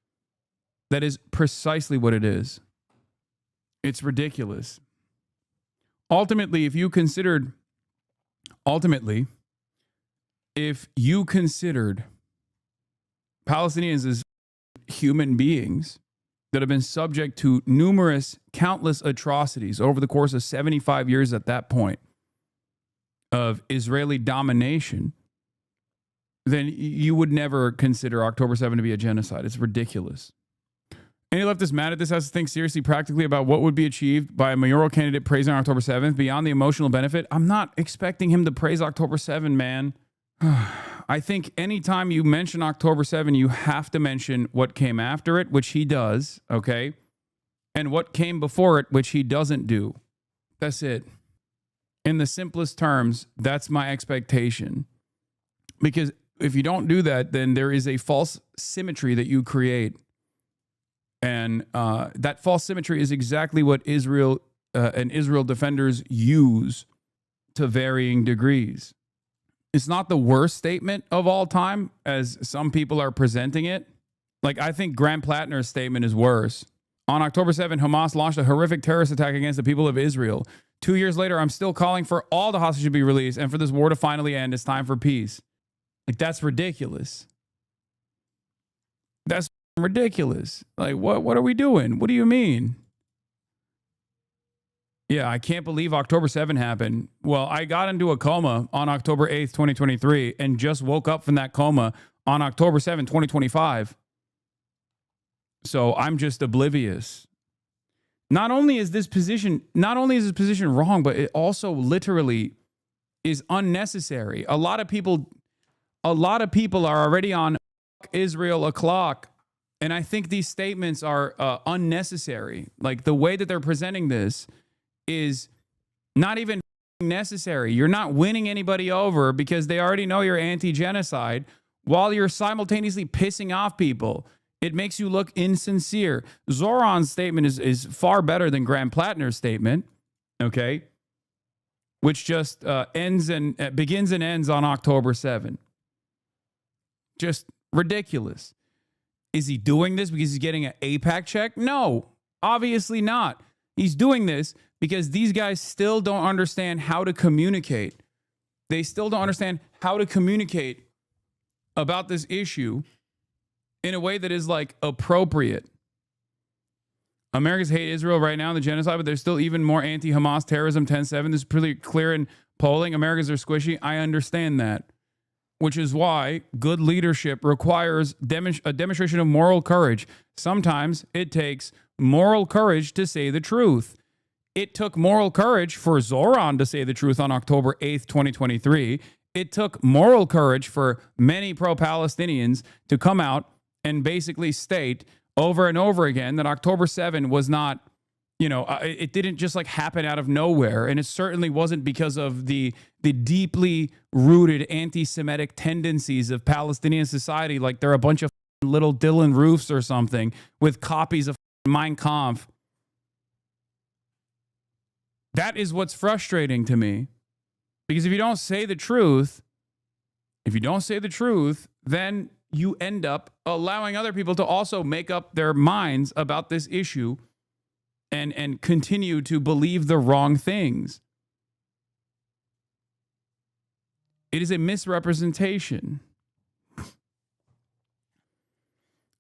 A: That is precisely what it is. It's ridiculous. Ultimately, if you considered Palestinians as human beings that have been subject to countless atrocities over the course of 75 years at that point of Israeli domination, then you would never consider October 7 to be a genocide. It's ridiculous. Any leftist mad at this has to think seriously practically about what would be achieved by a mayoral candidate praising October 7th beyond the emotional benefit. I'm not expecting him to praise October 7, man. I think anytime you mention October 7, you have to mention what came after it, which he does, okay? And what came before it, which he doesn't do. That's it. In the simplest terms, that's my expectation. Because if you don't do that, then there is a false symmetry that you create. And that false symmetry is exactly what Israel and Israel defenders use to varying degrees. It's not the worst statement of all time, as some people are presenting it. Like, I think Grant Plattner's statement is worse. On October 7, Hamas launched a horrific terrorist attack against the people of Israel. 2 years later, I'm still calling for all the hostages to be released and for this war to finally end. It's time for peace. Like, that's ridiculous. That's ridiculous. Like, what are we doing? What do you mean? Yeah, I can't believe October 7 happened. Well, I got into a coma on October 8th, 2023, and just woke up from that coma on October 7, 2025. So I'm just oblivious. Not only is this position wrong, but it also literally is unnecessary. A lot of people are already on Israel o'clock. And I think these statements are unnecessary. Like, the way that they're presenting this is not even necessary. You're not winning anybody over because they already know you're anti-genocide while you're simultaneously pissing off people. It makes you look insincere. Zoran's statement is far better than Graham Plattner's statement, okay? Which just begins and ends on October 7. Just ridiculous. Is he doing this because he's getting an AIPAC check? No, obviously not. He's doing this because these guys still don't understand how to communicate. They still don't understand how to communicate about this issue in a way that is, like, appropriate. Americans hate Israel right now in the genocide, but there's still even more anti-Hamas terrorism 10/7. This is pretty clear in polling. Americans are squishy. I understand that. Which is why good leadership requires a demonstration of moral courage. Sometimes it takes moral courage to say the truth. It took moral courage for Zoran to say the truth on October 8th, 2023. It took moral courage for many pro-Palestinians to come out and basically state over and over again that October 7 was not, it didn't just like happen out of nowhere. And it certainly wasn't because of the deeply rooted anti-Semitic tendencies of Palestinian society. Like they're a bunch of little Dylan Roofs or something with copies of Mein Kampf. That is what's frustrating to me. Because if you don't say the truth, then you end up allowing other people to also make up their minds about this issue and continue to believe the wrong things. It is a misrepresentation.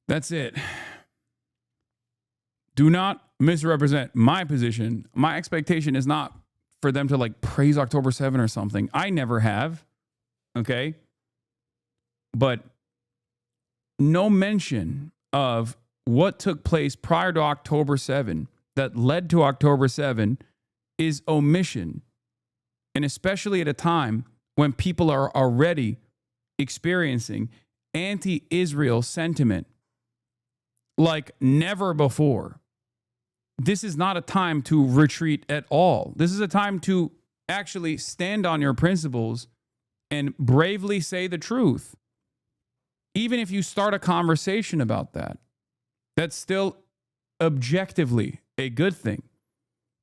A: That's it. Do not misrepresent my position. My expectation is not for them to like praise October 7 or something. I never have. Okay? But no mention of what took place prior to October 7 that led to October 7 is omission. And especially at a time when people are already experiencing anti-Israel sentiment like never before. this is not a time to retreat at all. This is a time to actually stand on your principles and bravely say the truth. Even if you start a conversation about that, that's still objectively a good thing.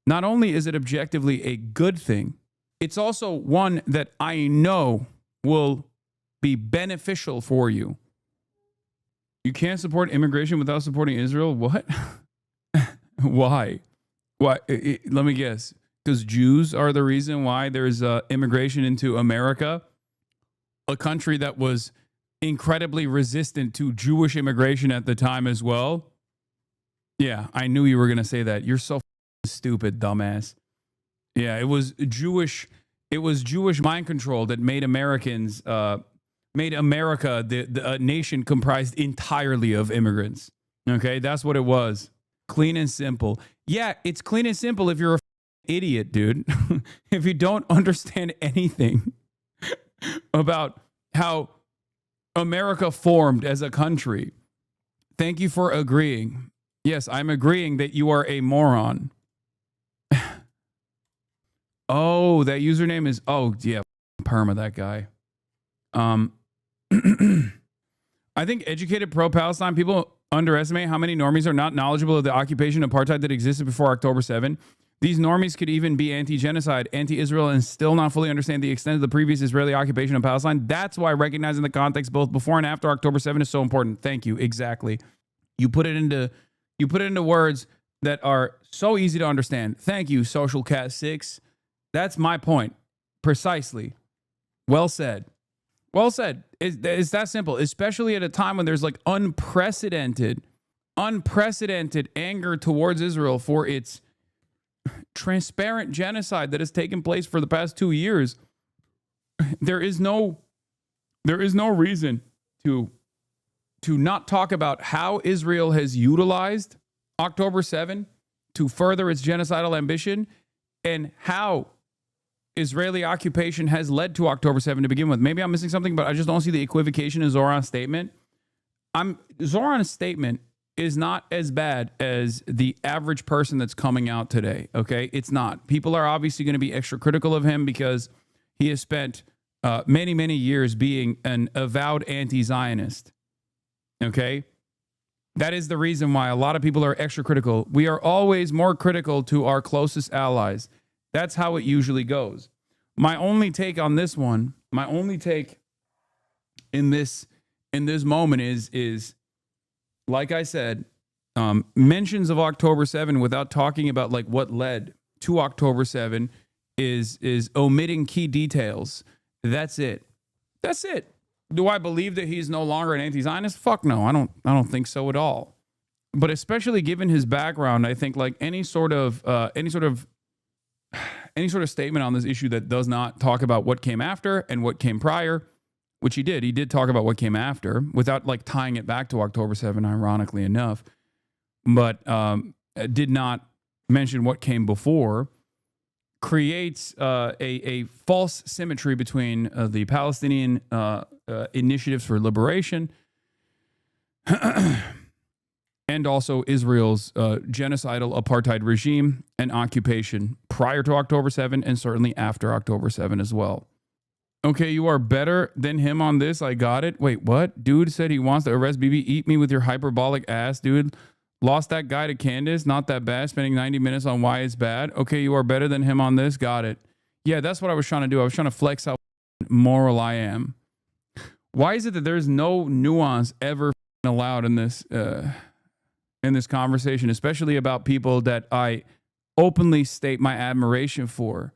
A: Not only is it objectively a good thing, it's also one that I know will be beneficial for you. You can't support immigration without supporting Israel? What? Why? Why? Let me guess. Because Jews are the reason why there's immigration into America, a country that was incredibly resistant to Jewish immigration at the time as well. Yeah, I knew you were going to say that. You're so stupid, dumbass. Yeah, it was Jewish mind control that made Americans, made America the nation comprised entirely of immigrants. Okay, that's what it was. Clean and simple. Yeah, it's clean and simple if you're a idiot, dude. If you don't understand anything about how America formed as a country. Thank you for agreeing. Yes, I'm agreeing that you are a moron. Oh, that username is, oh, yeah, perma, that guy. I think educated pro-Palestine people underestimate how many normies are not knowledgeable of the occupation apartheid that existed before October 7. These normies could even be anti-genocide, anti-Israel, and still not fully understand the extent of the previous Israeli occupation of Palestine. That's why recognizing the context both before and after October 7 is so important. Thank you. Exactly. You put it into words that are so easy to understand. Thank you, Social Cat 6. That's my point. Precisely. Well said. Well said. It's that simple, especially at a time when there's like unprecedented anger towards Israel for its transparent genocide that has taken place for the past 2 years. There is no reason to not talk about how Israel has utilized October 7 to further its genocidal ambition and how Israeli occupation has led to October 7 to begin with. Maybe I'm missing something, but I just don't see the equivocation in Zoran's statement. Zoran's statement is not as bad as the average person that's coming out today, okay? It's not. People are obviously going to be extra critical of him because he has spent many, many years being an avowed anti-Zionist, okay? That is the reason why a lot of people are extra critical. We are always more critical to our closest allies. That's how it usually goes. My only take on this one, my only take in this moment is like I said, mentions of October 7 without talking about like what led to October 7 is omitting key details. That's it. That's it. Do I believe that he's no longer an anti-Zionist? Fuck no. I don't think so at all. But especially given his background, I think like any sort of statement on this issue that does not talk about what came after and what came prior, which he did talk about what came after without like tying it back to October 7, ironically enough, but did not mention what came before, creates a false symmetry between the Palestinian initiatives for liberation and also Israel's genocidal apartheid regime and occupation prior to October 7 and certainly after October 7 as well. Okay, you are better than him on this. I got it. Wait, what? Dude said he wants to arrest Bibi. Eat me with your hyperbolic ass, dude. Lost that guy to Candace. Not that bad. Spending 90 minutes on why it's bad. Okay, you are better than him on this. Got it. Yeah, that's what I was trying to do. I was trying to flex how moral I am. Why is it that there's no nuance ever allowed in this conversation, especially about people that I openly state my admiration for?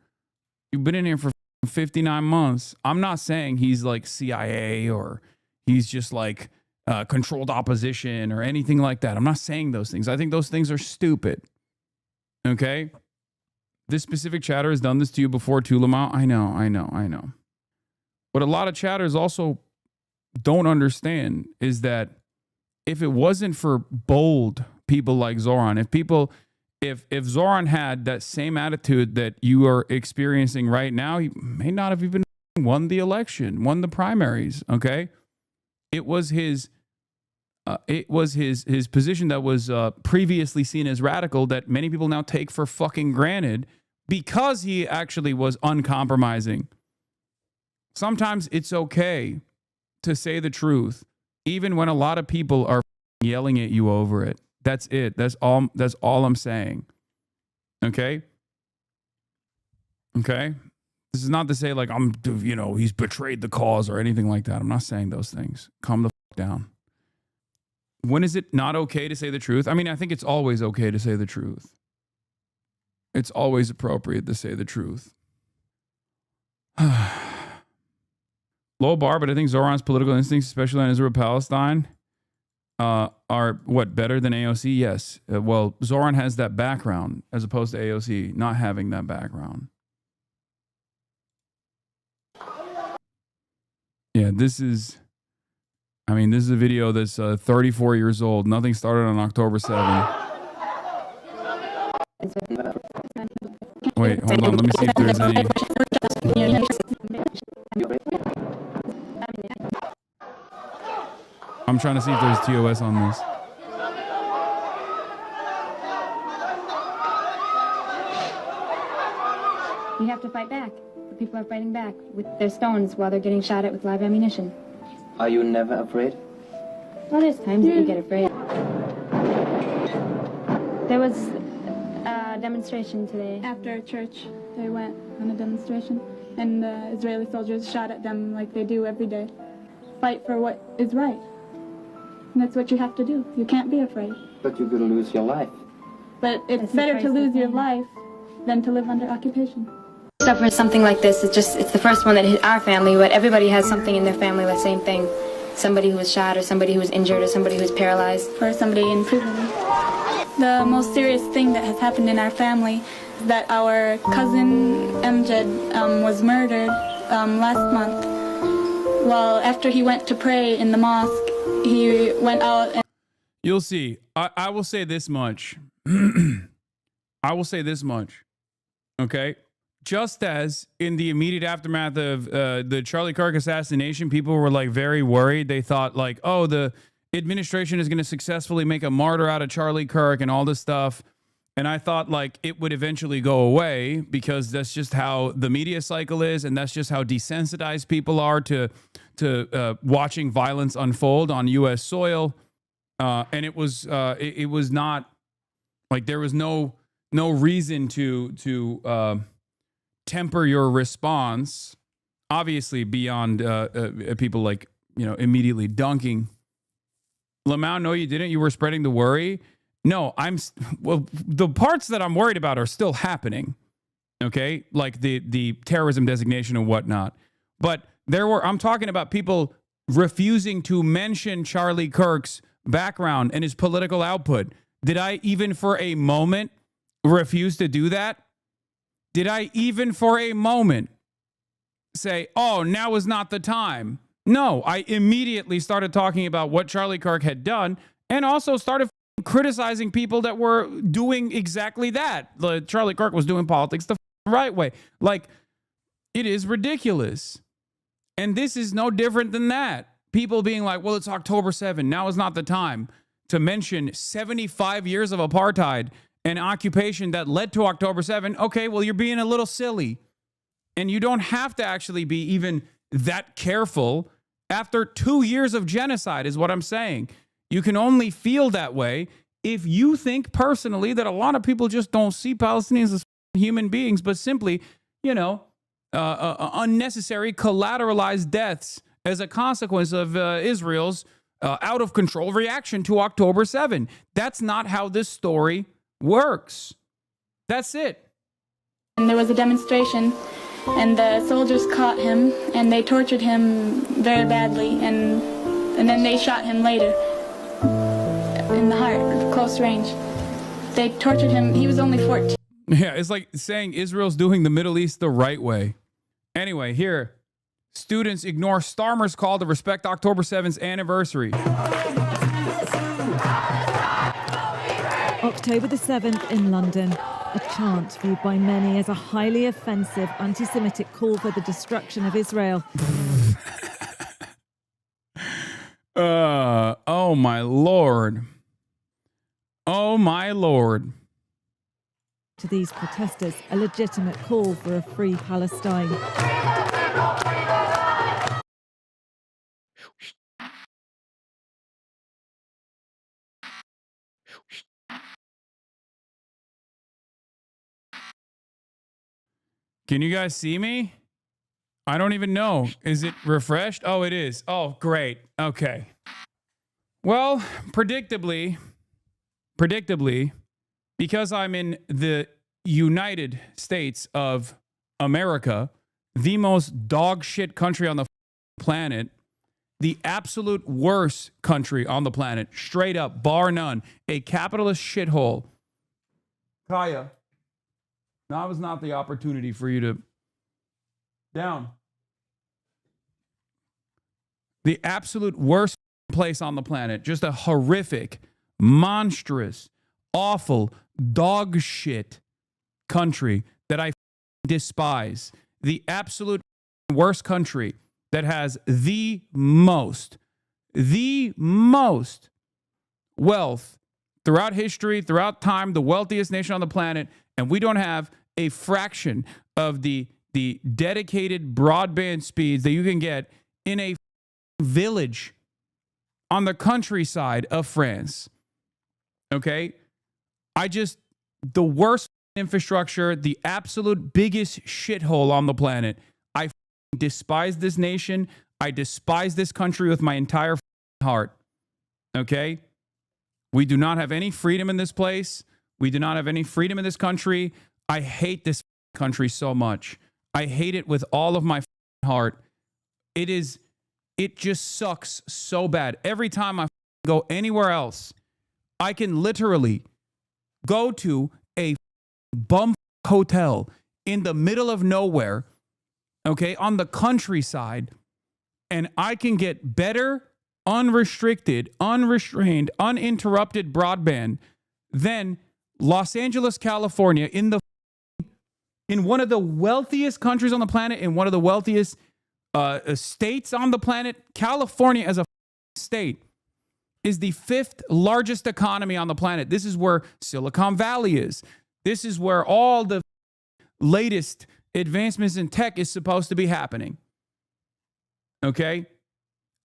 A: You've been in here for 59 months. I'm not saying he's like CIA or he's just like controlled opposition or anything like that. I'm not saying those things. I think those things are stupid. Okay? This specific chatter has done this to you before too, Lamont. I know. What a lot of chatters also don't understand is that if it wasn't for bold people like Zoran, if Zoran had that same attitude that you are experiencing right now, he may not have even won the election, won the primaries, okay? It was his it was his position that was previously seen as radical that many people now take for fucking granted because he actually was uncompromising. Sometimes it's okay to say the truth, even when a lot of people are yelling at you over it. That's it. That's all I'm saying. Okay? Okay? This is not to say like he's betrayed the cause or anything like that. I'm not saying those things. Calm the fuck down. When is it not okay to say the truth? I mean, I think it's always okay to say the truth. It's always appropriate to say the truth. Low bar, but I think Zoran's political instincts, especially on Israel-Palestine, are what, better than AOC? Yes. Well, Zoran has that background as opposed to AOC not having that background. Yeah, this is a video that's 34 years old. Nothing started on October 7. Wait, hold on. Let me see if there's any. I'm trying to see if there's TOS on this.
H: You have to fight back. The people are fighting back with their stones while they're getting shot at with live ammunition.
I: Are you never afraid?
H: Well, there's times that you get afraid. There was a demonstration today.
J: After church, they went on a demonstration, and the Israeli soldiers shot at them like they do every day. Fight for what is right. And that's what you have to do. You can't be afraid.
I: But you could lose your life.
J: But it's better to lose your life than to live under occupation.
H: Suffer something like this. It's the first one that hit our family, but everybody has something in their family, the same thing. Somebody who was shot, or somebody who was injured, or somebody who was paralyzed.
J: For somebody in prison. The most serious thing that has happened in our family is that our cousin Amjad was murdered last month. Well, after he went to pray in the mosque, he went out and...
A: You'll see. I will say this much. I will say this much. Okay? Just as in the immediate aftermath of the Charlie Kirk assassination, people were like very worried. They thought like, oh, the administration is going to successfully make a martyr out of Charlie Kirk and all this stuff. And I thought like it would eventually go away because that's just how the media cycle is. And that's just how desensitized people are to watching violence unfold on U.S. soil. And it was not like there was no reason to temper your response, obviously beyond people like, immediately dunking. Lamau, no, you didn't. You were spreading the worry. No, the parts that I'm worried about are still happening. Okay. Like the terrorism designation and whatnot. But I'm talking about people refusing to mention Charlie Kirk's background and his political output. Did I even for a moment refuse to do that? Did I even for a moment say, oh, now is not the time? No, I immediately started talking about what Charlie Kirk had done and also started criticizing people that were doing exactly that. Charlie Kirk was doing politics the right way. Like, it is ridiculous. And this is no different than that. People being like, well, it's October 7. Now is not the time to mention 75 years of apartheid and occupation that led to October 7. Okay, well, you're being a little silly. And you don't have to actually be even that careful after 2 years of genocide is what I'm saying. You can only feel that way if you think personally that a lot of people just don't see Palestinians as human beings, but simply, unnecessary collateralized deaths as a consequence of Israel's out of control reaction to October 7. That's not how this story works. That's it.
J: And there was a demonstration, and the soldiers caught him, and they tortured him very badly, and then they shot him later in the heart, close range. They tortured him. He was only 14.
A: Yeah, it's like saying Israel's doing the Middle East the right way. Anyway, here, students ignore Starmer's call to respect October 7th's anniversary.
K: October the 7th in London, a chant viewed by many as a highly offensive anti-Semitic call for the destruction of Israel.
A: Oh, my Lord. Oh, my Lord.
K: To these protesters, a legitimate call for a free Palestine.
A: Can you guys see me? I don't even know. Is it refreshed? Oh, it is. Oh, great. Okay. Well, predictably, because I'm in the United States of America, the most dog shit country on the planet, the absolute worst country on the planet, straight up, bar none, a capitalist shithole. Kaya, now was not the opportunity for you to down. The absolute worst place on the planet, just a horrific, monstrous, awful, dog shit country that I despise. The absolute worst country that has the most wealth throughout history, throughout time, the wealthiest nation on the planet, and we don't have a fraction of the dedicated broadband speeds that you can get in a village on the countryside of France. Okay? The worst infrastructure, the absolute biggest shithole on the planet. I despise this nation. I despise this country with my entire heart. Okay? We do not have any freedom in this place. We do not have any freedom in this country. I hate this country so much. I hate it with all of my heart. It just sucks so bad. Every time I go anywhere else, I can literally go to a bum hotel in the middle of nowhere, okay, on the countryside, and I can get better, unrestricted, unrestrained, uninterrupted broadband than Los Angeles, California, in one of the wealthiest countries on the planet, in one of the wealthiest states on the planet. California as a state is the 5th largest economy on the planet. This is where Silicon Valley is. This is where all the latest advancements in tech is supposed to be happening. Okay?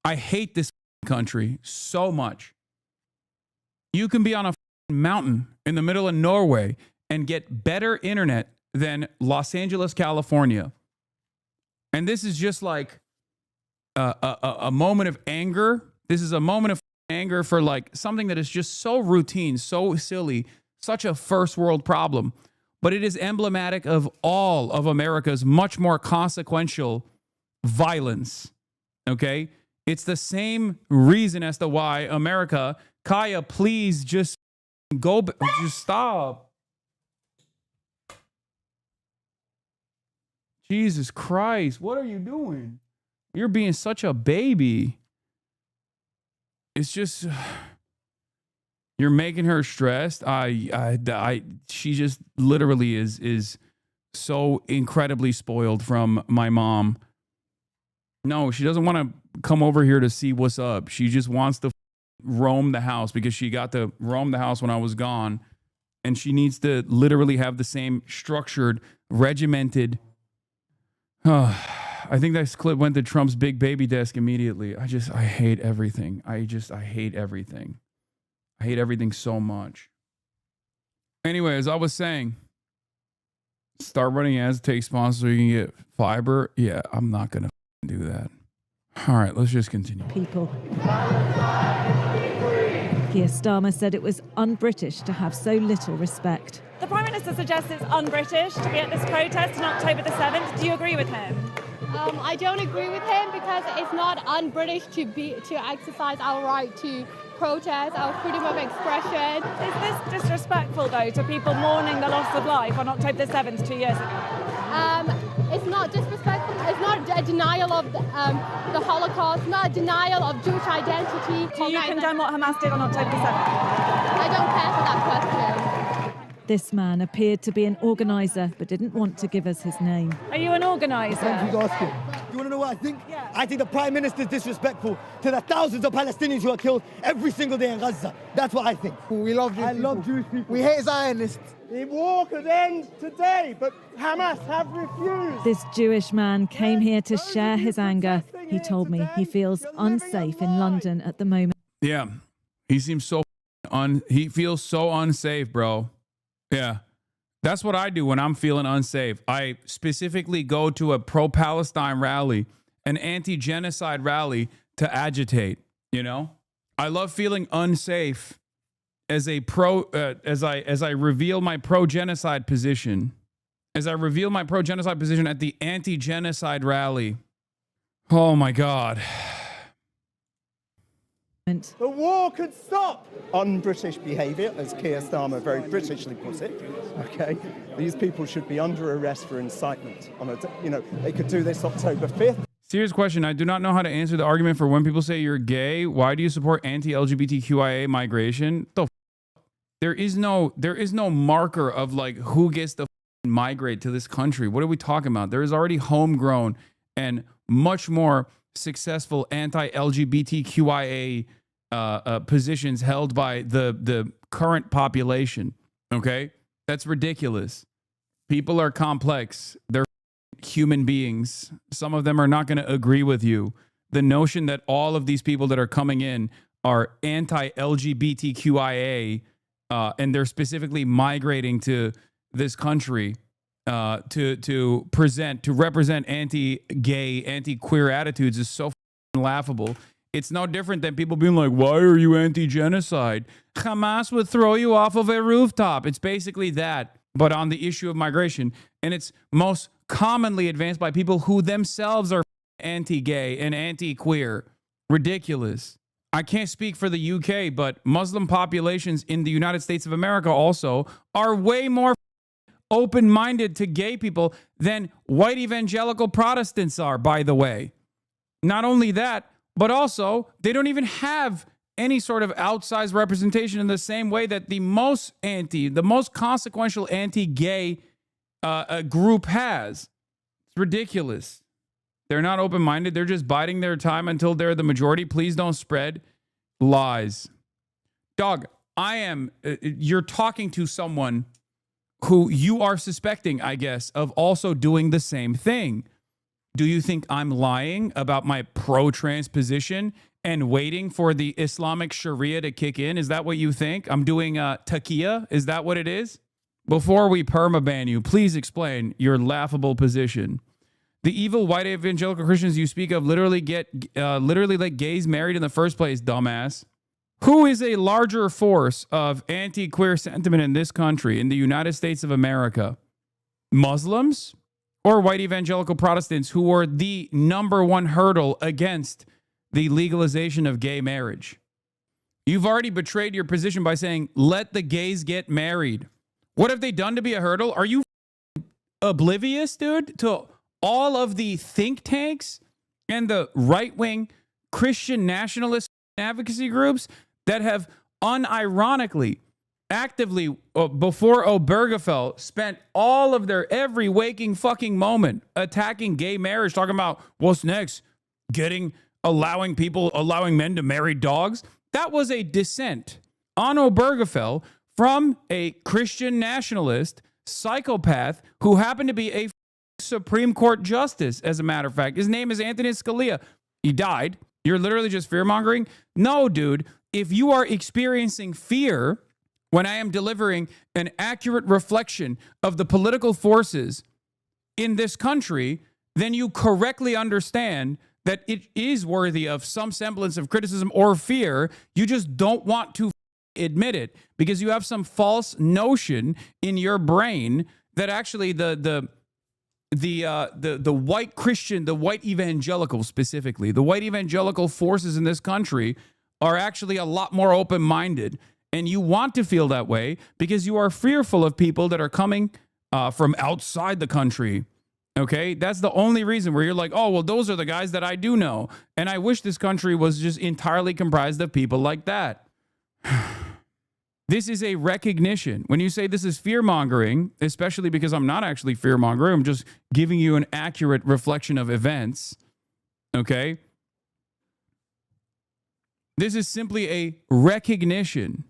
A: I hate this country so much. You can be on a mountain in the middle of Norway and get better internet than Los Angeles, California. And this is just like a moment of anger. This is a moment of anger for like something that is just so routine, so silly, such a first world problem. But it is emblematic of all of America's much more consequential violence. Okay? It's the same reason as to why America, Kaya, please just just stop. Jesus Christ, what are you doing? You're being such a baby. It's just, you're making her stressed. She just literally is so incredibly spoiled from my mom. No, she doesn't want to come over here to see what's up. She just wants to roam the house because she got to roam the house when I was gone. And she needs to literally have the same structured, regimented. I think that clip went to Trump's big baby desk immediately. I hate everything. I hate everything. I hate everything so much. Anyway, as I was saying, start running ads, take sponsors so you can get fiber. Yeah, I'm not going to do that. All right, let's just continue.
K: People. Keir Starmer said it was un-British to have so little respect.
L: The Prime Minister suggests it's un-British to be at this protest on October the 7th. Do you agree with him?
M: I don't agree with him because it's not un-British to exercise our right to protest, our freedom of expression.
L: Is this disrespectful, though, to people mourning the loss of life on October the 7th 2 years ago?
M: It's not disrespectful. It's not a denial of the Holocaust, not a denial of Jewish identity.
L: Do you condemn what Hamas did on October the 7th?
M: I don't care for that question.
K: This man appeared to be an organiser but didn't want to give us his name.
L: Are you an organiser?
N: Thank you for asking. You want to know what I think?
L: Yeah.
N: I think the Prime Minister is disrespectful to the thousands of Palestinians who are killed every single day in Gaza. That's what I think.
O: We love Jewish people.
N: I love Jewish people.
O: We hate Zionists.
N: The war could end today, but Hamas have refused.
K: This Jewish man came here to share his anger. He told me he feels unsafe in London at the moment.
A: Yeah, he seems so he feels so unsafe, bro. Yeah, that's what I do when I'm feeling unsafe. I specifically go to a pro-Palestine rally, an anti-genocide rally to agitate. You know, I love feeling unsafe as a as I reveal my pro-genocide position. As I reveal my pro-genocide position at the anti-genocide rally. Oh my God.
N: The war could stop.
O: Un-British behaviour, as Keir Starmer very Britishly puts it. Okay, these people should be under arrest for incitement. They could do this October 5th.
A: Serious question. I do not know how to answer the argument for when people say you're gay. Why do you support anti-LGBTQIA migration? There is no marker of like who gets to migrate to this country. What are we talking about? There is already homegrown and much more successful anti-LGBTQIA positions held by the current population. Okay, that's ridiculous. People are complex. They're human beings. Some of them are not going to agree with you. The notion that all of these people that are coming in are anti-LGBTQIA and they're specifically migrating to this country to represent anti-gay, anti-queer attitudes is so laughable. It's no different than people being like, why are you anti-genocide? Hamas would throw you off of a rooftop. It's basically that, but on the issue of migration. And it's most commonly advanced by people who themselves are anti-gay and anti-queer. Ridiculous. I can't speak for the UK, but Muslim populations in the United States of America also are way more open-minded to gay people than white evangelical Protestants are, by the way. Not only that, but also they don't even have any sort of outsized representation in the same way that the most consequential anti-gay group has. It's ridiculous. They're not open-minded. They're just biding their time until they're the majority. Please don't spread lies. Dog, you're talking to someone who you are suspecting, I guess, of also doing the same thing. Do you think I'm lying about my pro-trans position and waiting for the Islamic Sharia to kick in? Is that what you think? I'm doing taqiyya? Is that what it is? Before we permaban you, please explain your laughable position. The evil white evangelical Christians you speak of literally let gays married in the first place, dumbass. Who is a larger force of anti-queer sentiment in this country, in the United States of America? Muslims or white evangelical Protestants who were the number one hurdle against the legalization of gay marriage? You've already betrayed your position by saying, let the gays get married. What have they done to be a hurdle? Are you oblivious, dude, to all of the think tanks and the right-wing Christian nationalist advocacy groups that have unironically, actively, before Obergefell, spent all of their every waking fucking moment attacking gay marriage, talking about what's next, allowing men to marry dogs? That was a dissent on Obergefell from a Christian nationalist psychopath who happened to be a Supreme Court justice, as a matter of fact. His name is Anthony Scalia. He died. You're literally just fear-mongering? No, dude. If you are experiencing fear when I am delivering an accurate reflection of the political forces in this country, then you correctly understand that it is worthy of some semblance of criticism or fear. You just don't want to admit it because you have some false notion in your brain that actually the white Christian, the white evangelical specifically, the white evangelical forces in this country are actually a lot more open-minded. And you want to feel that way because you are fearful of people that are coming from outside the country. Okay? That's the only reason where you're like, oh, well, those are the guys that I do know. And I wish this country was just entirely comprised of people like that. This is a recognition. When you say this is fear-mongering, especially because I'm not actually fear-mongering, I'm just giving you an accurate reflection of events. Okay? This is simply a recognition.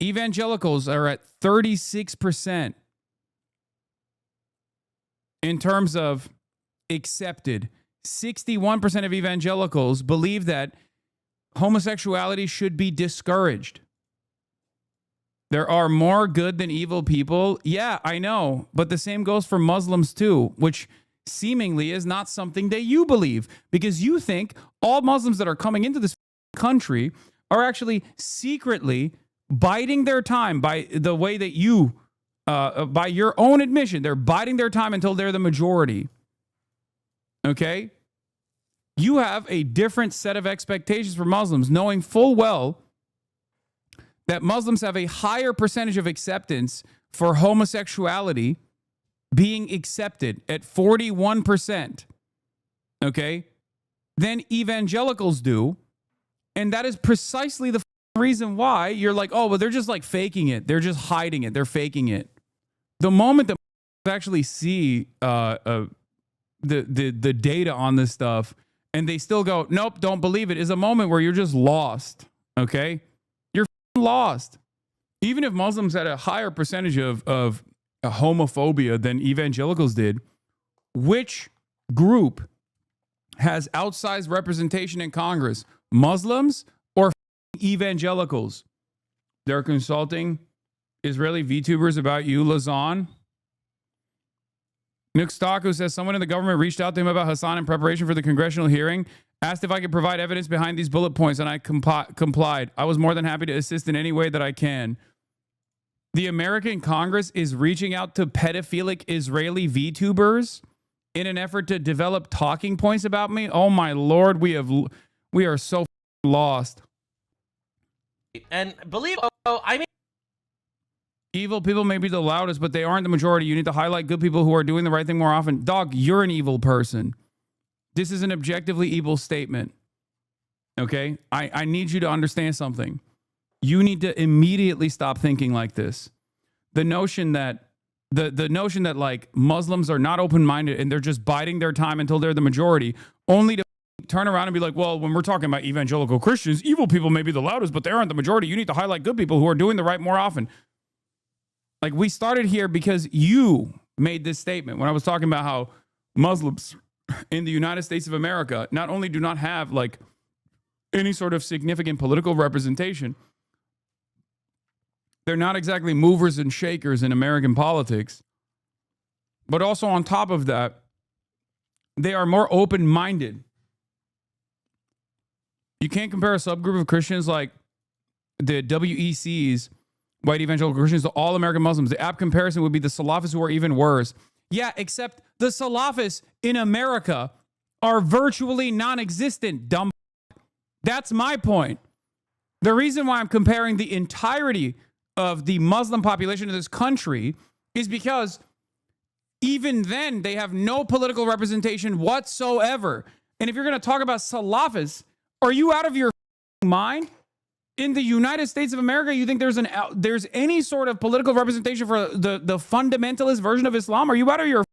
A: Evangelicals are at 36% in terms of accepted. 61% of evangelicals believe that homosexuality should be discouraged. There are more good than evil people. Yeah, I know. But the same goes for Muslims too, which seemingly is not something that you believe, because you think all Muslims that are coming into this country are actually secretly biding their time by the way that you, by your own admission, they're biding their time until they're the majority. Okay? You have a different set of expectations for Muslims, knowing full well that Muslims have a higher percentage of acceptance for homosexuality being accepted at 41%, okay, than evangelicals do. And that is precisely the reason why you're like, oh, well, they're just like faking it. They're just hiding it. They're faking it. The moment that actually see the data on this stuff and they still go, nope, don't believe it, is a moment where you're just lost, okay? You're lost. Even if Muslims had a higher percentage of homophobia than evangelicals did, which group has outsized representation in Congress? Muslims or evangelicals? They're consulting Israeli VTubers about you, Lazan. Nick Stocko says someone in the government reached out to him about Hasan in preparation for the congressional hearing, asked if I could provide evidence behind these bullet points, and I complied. I was more than happy to assist in any way that I can. The American Congress is reaching out to pedophilic Israeli VTubers in an effort to develop talking points about me. Oh my Lord, we are so lost.
P: And believe, I mean,
A: evil people may be the loudest, but they aren't the majority. You need to highlight good people who are doing the right thing more often. Dog, you're an evil person. This is an objectively evil statement. Okay? I need you to understand something. You need to immediately stop thinking like this. The notion that the notion that like Muslims are not open-minded and they're just biding their time until they're the majority, only to turn around and be like, well, when we're talking about evangelical Christians, evil people may be the loudest, but they aren't the majority. You need to highlight good people who are doing the right more often. Like, we started here because you made this statement when I was talking about how Muslims in the United States of America not only do not have like any sort of significant political representation, they're not exactly movers and shakers in American politics, but also on top of that, they are more open-minded. You can't compare a subgroup of Christians like the WECs, white evangelical Christians, to all American Muslims. The apt comparison would be the Salafists, who are even worse. Yeah, except the Salafists in America are virtually non-existent, dumb. That's my point. The reason why I'm comparing the entirety of the Muslim population of this country is because even then they have no political representation whatsoever. And if you're going to talk about Salafists, are you out of your mind? In the United States of America, you think there's any sort of political representation for the fundamentalist version of Islam? Are you out of your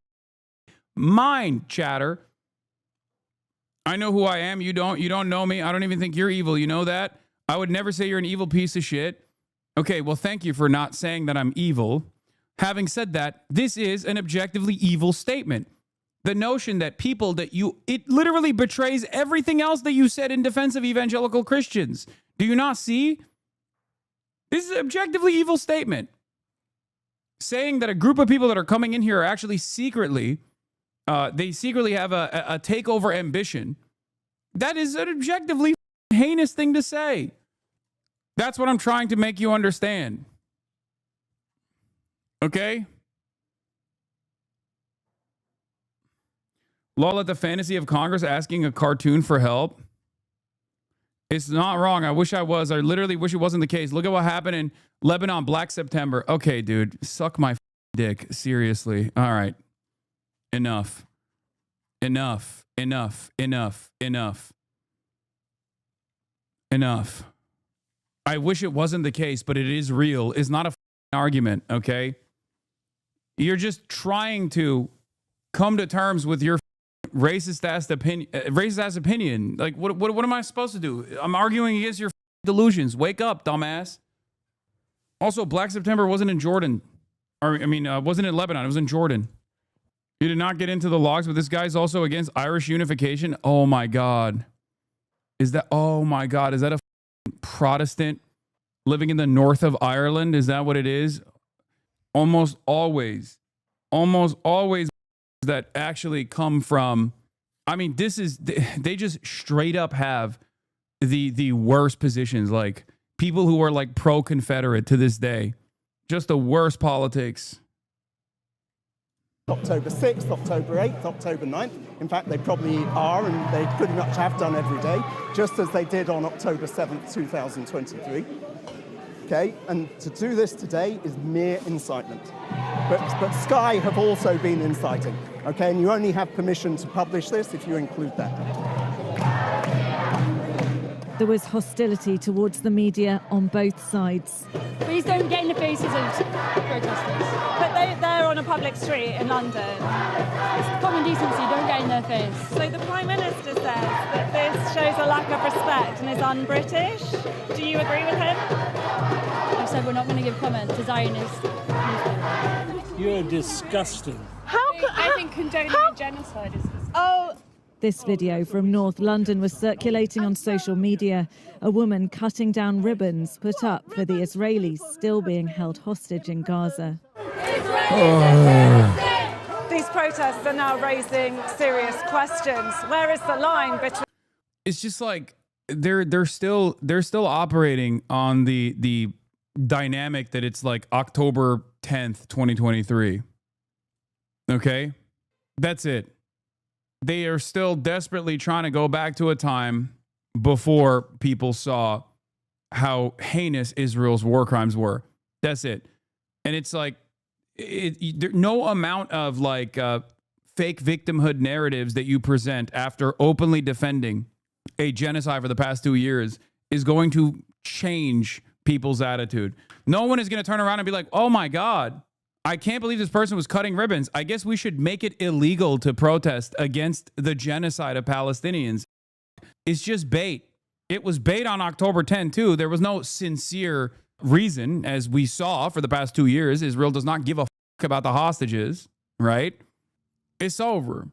A: mind, chatter? I know who I am. You don't. You don't know me. I don't even think you're evil. You know that? I would never say you're an evil piece of shit. Okay, well, thank you for not saying that I'm evil. Having said that, this is an objectively evil statement. The notion that people that it literally betrays everything else that you said in defense of evangelical Christians. Do you not see? This is an objectively evil statement. Saying that a group of people that are coming in here are actually secretly, they secretly have a takeover ambition. That is an objectively heinous thing to say. That's what I'm trying to make you understand. Okay? Lol at the fantasy of Congress asking a cartoon for help. It's not wrong. I wish I was. I literally wish it wasn't the case. Look at what happened in Lebanon, Black September. Okay, dude. Suck my dick. Seriously. All right. Enough. Enough. Enough. Enough. Enough. Enough. I wish it wasn't the case, but it is real. It's not a argument, okay? You're just trying to come to terms with your racist ass opinion. Like, what am I supposed to do? I'm arguing against your delusions. Wake up, dumbass. Also, Black September wasn't in Jordan. Wasn't in Lebanon. It was in Jordan. You did not get into the logs, but this guy's also against Irish unification. Oh my God. Is that a Protestant living in the north of Ireland? Is that what it is? Almost always that actually come from, they just straight up have the worst positions. Like people who are like pro-Confederate to this day, just the worst politics.
O: October 6th, October 8th, October 9th. In fact, they probably are, and they pretty much have done every day, just as they did on October 7th, 2023. Okay, and to do this today is mere incitement. But Sky have also been inciting, okay, and you only have permission to publish this if you include that.
K: There was hostility towards the media on both sides.
M: Please don't get in the faces of protesters.
L: But they're on a public street in London.
M: It's common decency, don't get in their face.
L: So the Prime Minister says that this shows a lack of respect and is un-British. Do you agree with him?
M: I've said we're not going to give comment to Zionist newspapers.
B: You're disgusting.
M: I think condoning genocide is disgusting.
K: This video from North London was circulating on social media. A woman cutting down ribbons put up for the Israelis still being held hostage in Gaza.
L: These protests are now raising serious questions. Where is the line between...
A: It's just like they're still operating on the dynamic that it's like October 10th, 2023. Okay? That's it. They are still desperately trying to go back to a time before people saw how heinous Israel's war crimes were. That's it. And it's like, no amount of like fake victimhood narratives that you present after openly defending a genocide for the past 2 years is going to change people's attitude. No one is going to turn around and be like, oh my God, I can't believe this person was cutting ribbons. I guess we should make it illegal to protest against the genocide of Palestinians. It's just bait. It was bait on October 10 too. There was no sincere reason, as we saw for the past 2 years. Israel does not give a fuck about the hostages, right? It's over.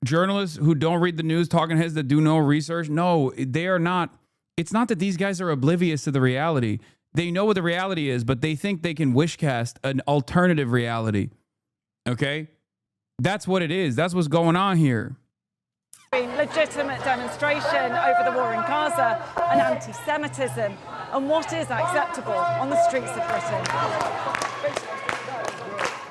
A: Journalists who don't read the news, talking heads that do no research, no, they are not. It's not that these guys are oblivious to the reality. They know what the reality is, but they think they can wish cast an alternative reality. Okay? That's what it is. That's what's going on here.
L: Legitimate demonstration over the war in Gaza and anti-Semitism, and what is acceptable on the streets of Britain.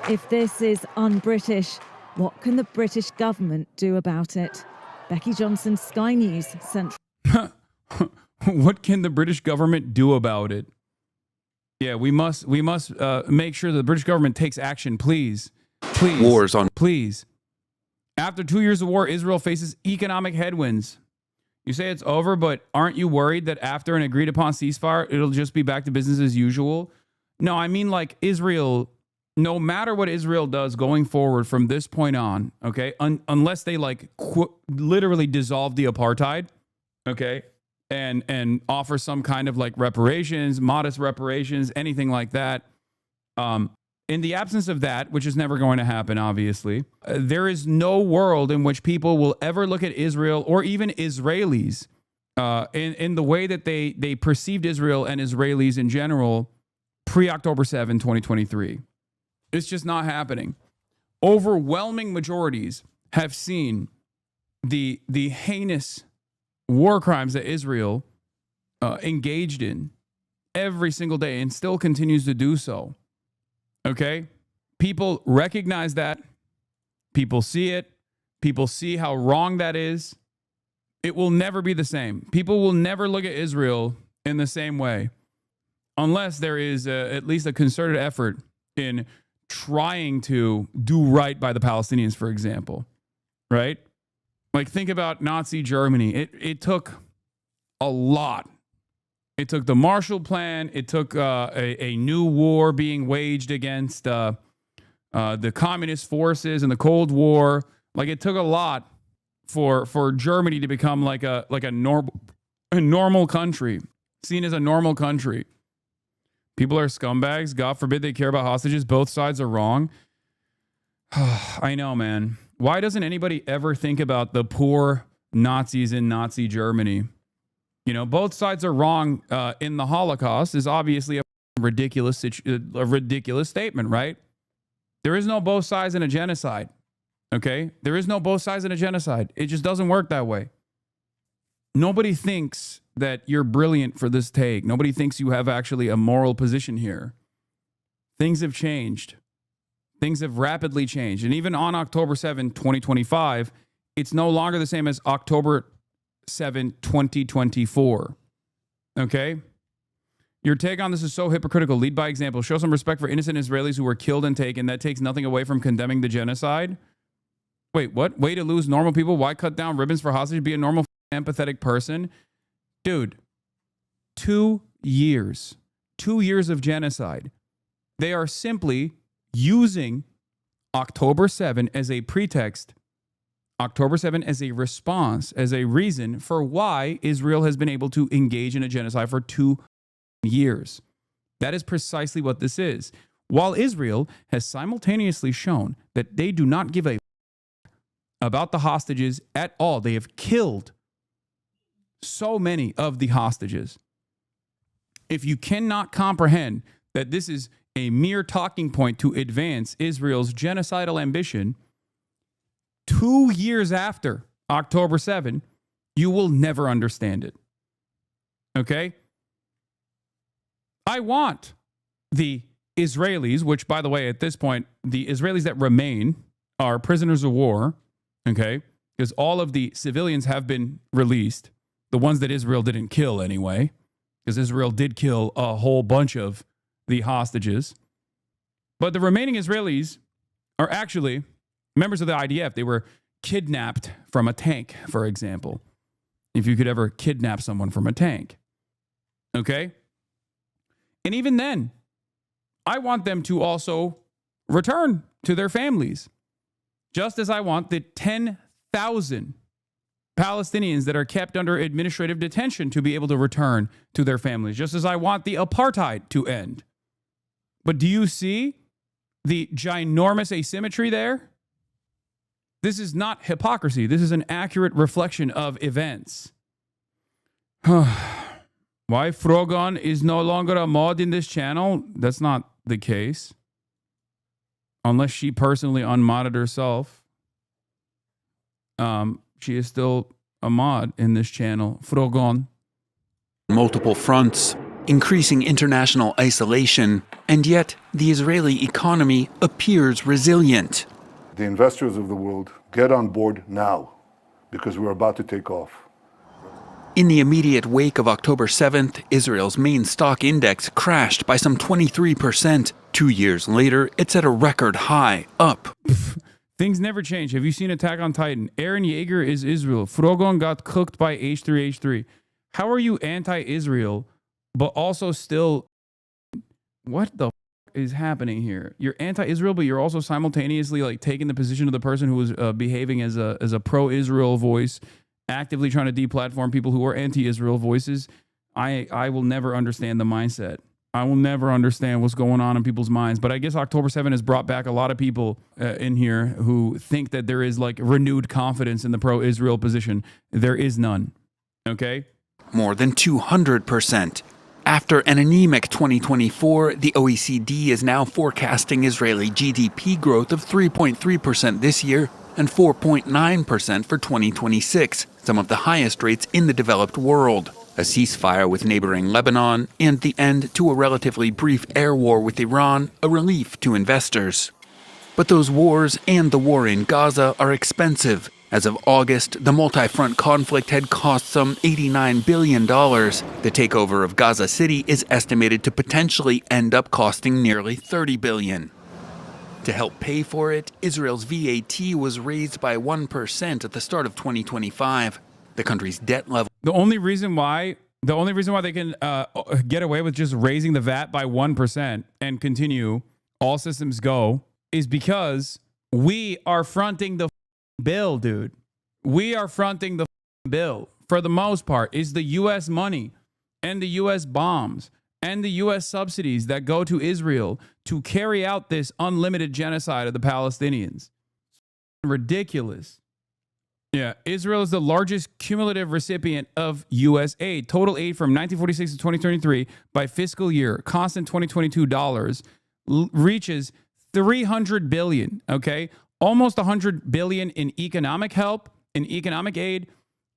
K: If this is un-British, what can the British government do about it? Becky Johnson, Sky News, Central.
A: What can the British government do about it? Yeah, we must make sure the British government takes action, please. Please.
Q: Wars on.
A: Please. After 2 years of war, Israel faces economic headwinds. You say it's over, but aren't you worried that after an agreed upon ceasefire, it'll just be back to business as usual? No, I mean like Israel, no matter what Israel does going forward from this point on, okay, unless they like literally dissolve the apartheid, okay, and offer some kind of like reparations, modest reparations, anything like that. In the absence of that, which is never going to happen, obviously, there is no world in which people will ever look at Israel or even Israelis in the way that they perceived Israel and Israelis in general pre-October 7, 2023. It's just not happening. Overwhelming majorities have seen the heinous war crimes that Israel engaged in every single day and still continues to do so. Okay? People recognize that. People see it. People see how wrong that is. It will never be the same. People will never look at Israel in the same way unless there is at least a concerted effort in trying to do right by the Palestinians, for example. Right? Like, think about Nazi Germany. It took a lot. It took the Marshall Plan. It took a new war being waged against the communist forces in the Cold War. Like, it took a lot for Germany to become like a normal country, seen as a normal country. People are scumbags. God forbid they care about hostages. Both sides are wrong. I know, man. Why doesn't anybody ever think about the poor Nazis in Nazi Germany? You know, both sides are wrong in the Holocaust is obviously a ridiculous statement, right? There is no both sides in a genocide. Okay? There is no both sides in a genocide. It just doesn't work that way. Nobody thinks that you're brilliant for this take. Nobody thinks you have actually a moral position here. Things have changed. Things have rapidly changed. And even on October 7, 2025, it's no longer the same as October 7, 2024. Okay? Your take on this is so hypocritical. Lead by example. Show some respect for innocent Israelis who were killed and taken. That takes nothing away from condemning the genocide. Wait, what? Way to lose normal people? Why cut down ribbons for hostages? Be a normal, empathetic person? Dude, 2 years. 2 years of genocide. They are simply using October 7 as a pretext, October 7 as a response, as a reason for why Israel has been able to engage in a genocide for 2 years. That is precisely what this is. While Israel has simultaneously shown that they do not give a about the hostages at all, they have killed so many of the hostages. If you cannot comprehend that this is a mere talking point to advance Israel's genocidal ambition, 2 years after October 7, you will never understand it. Okay? I want the Israelis, which, by the way, at this point, the Israelis that remain are prisoners of war, okay? Because all of the civilians have been released, the ones that Israel didn't kill anyway, because Israel did kill a whole bunch of the hostages. But the remaining Israelis are actually members of the IDF. They were kidnapped from a tank, for example. If you could ever kidnap someone from a tank. Okay? And even then, I want them to also return to their families. Just as I want the 10,000 Palestinians that are kept under administrative detention to be able to return to their families. Just as I want the apartheid to end. But do you see the ginormous asymmetry there? This is not hypocrisy. This is an accurate reflection of events. Why Frogon is no longer a mod in this channel? That's not the case. Unless she personally unmodded herself. She is still a mod in this channel. Frogon.
Q: Multiple fronts, increasing international isolation, and yet the Israeli economy appears resilient.
R: The investors of the world, get on board now, because we're about to take off.
Q: In the immediate wake of October 7th, Israel's main stock index crashed by some 23%. 2 years later, it's at a record high, up.
A: Things never change. Have you seen Attack on Titan? Eren Yeager is Israel. Frogon got cooked by H3H3. How are you anti-Israel, but also still... What the is happening here? You're anti-Israel, but you're also simultaneously like taking the position of the person who was behaving as a pro-Israel voice, actively trying to deplatform people who are anti-Israel voices. I will never understand the mindset. I will never understand what's going on in people's minds. But I guess October 7 has brought back a lot of people in here who think that there is like renewed confidence in the pro-Israel position. There is none. Okay?
Q: More than 200%. After an anemic 2024, the OECD is now forecasting Israeli GDP growth of 3.3% this year and 4.9% for 2026, some of the highest rates in the developed world. A ceasefire with neighboring Lebanon, and the end to a relatively brief air war with Iran, a relief to investors. But those wars and the war in Gaza are expensive. As of August, the multi-front conflict had cost some $89 billion. The takeover of Gaza City is estimated to potentially end up costing nearly $30 billion. To help pay for it, Israel's VAT was raised by 1% at the start of 2025. The country's debt level.
A: The only reason why they can get away with just raising the VAT by 1% and continue all systems go is because we are fronting the bill, dude. We are fronting the bill for the most part. Is the U.S. money and the U.S. bombs and the U.S. subsidies that go to Israel to carry out this unlimited genocide of the Palestinians. Ridiculous. Yeah, Israel is the largest cumulative recipient of U.S. aid. Total aid from 1946 to 2023 by fiscal year, constant 2022 dollars, reaches $300 billion, okay? Almost $100 billion in economic help, in economic aid,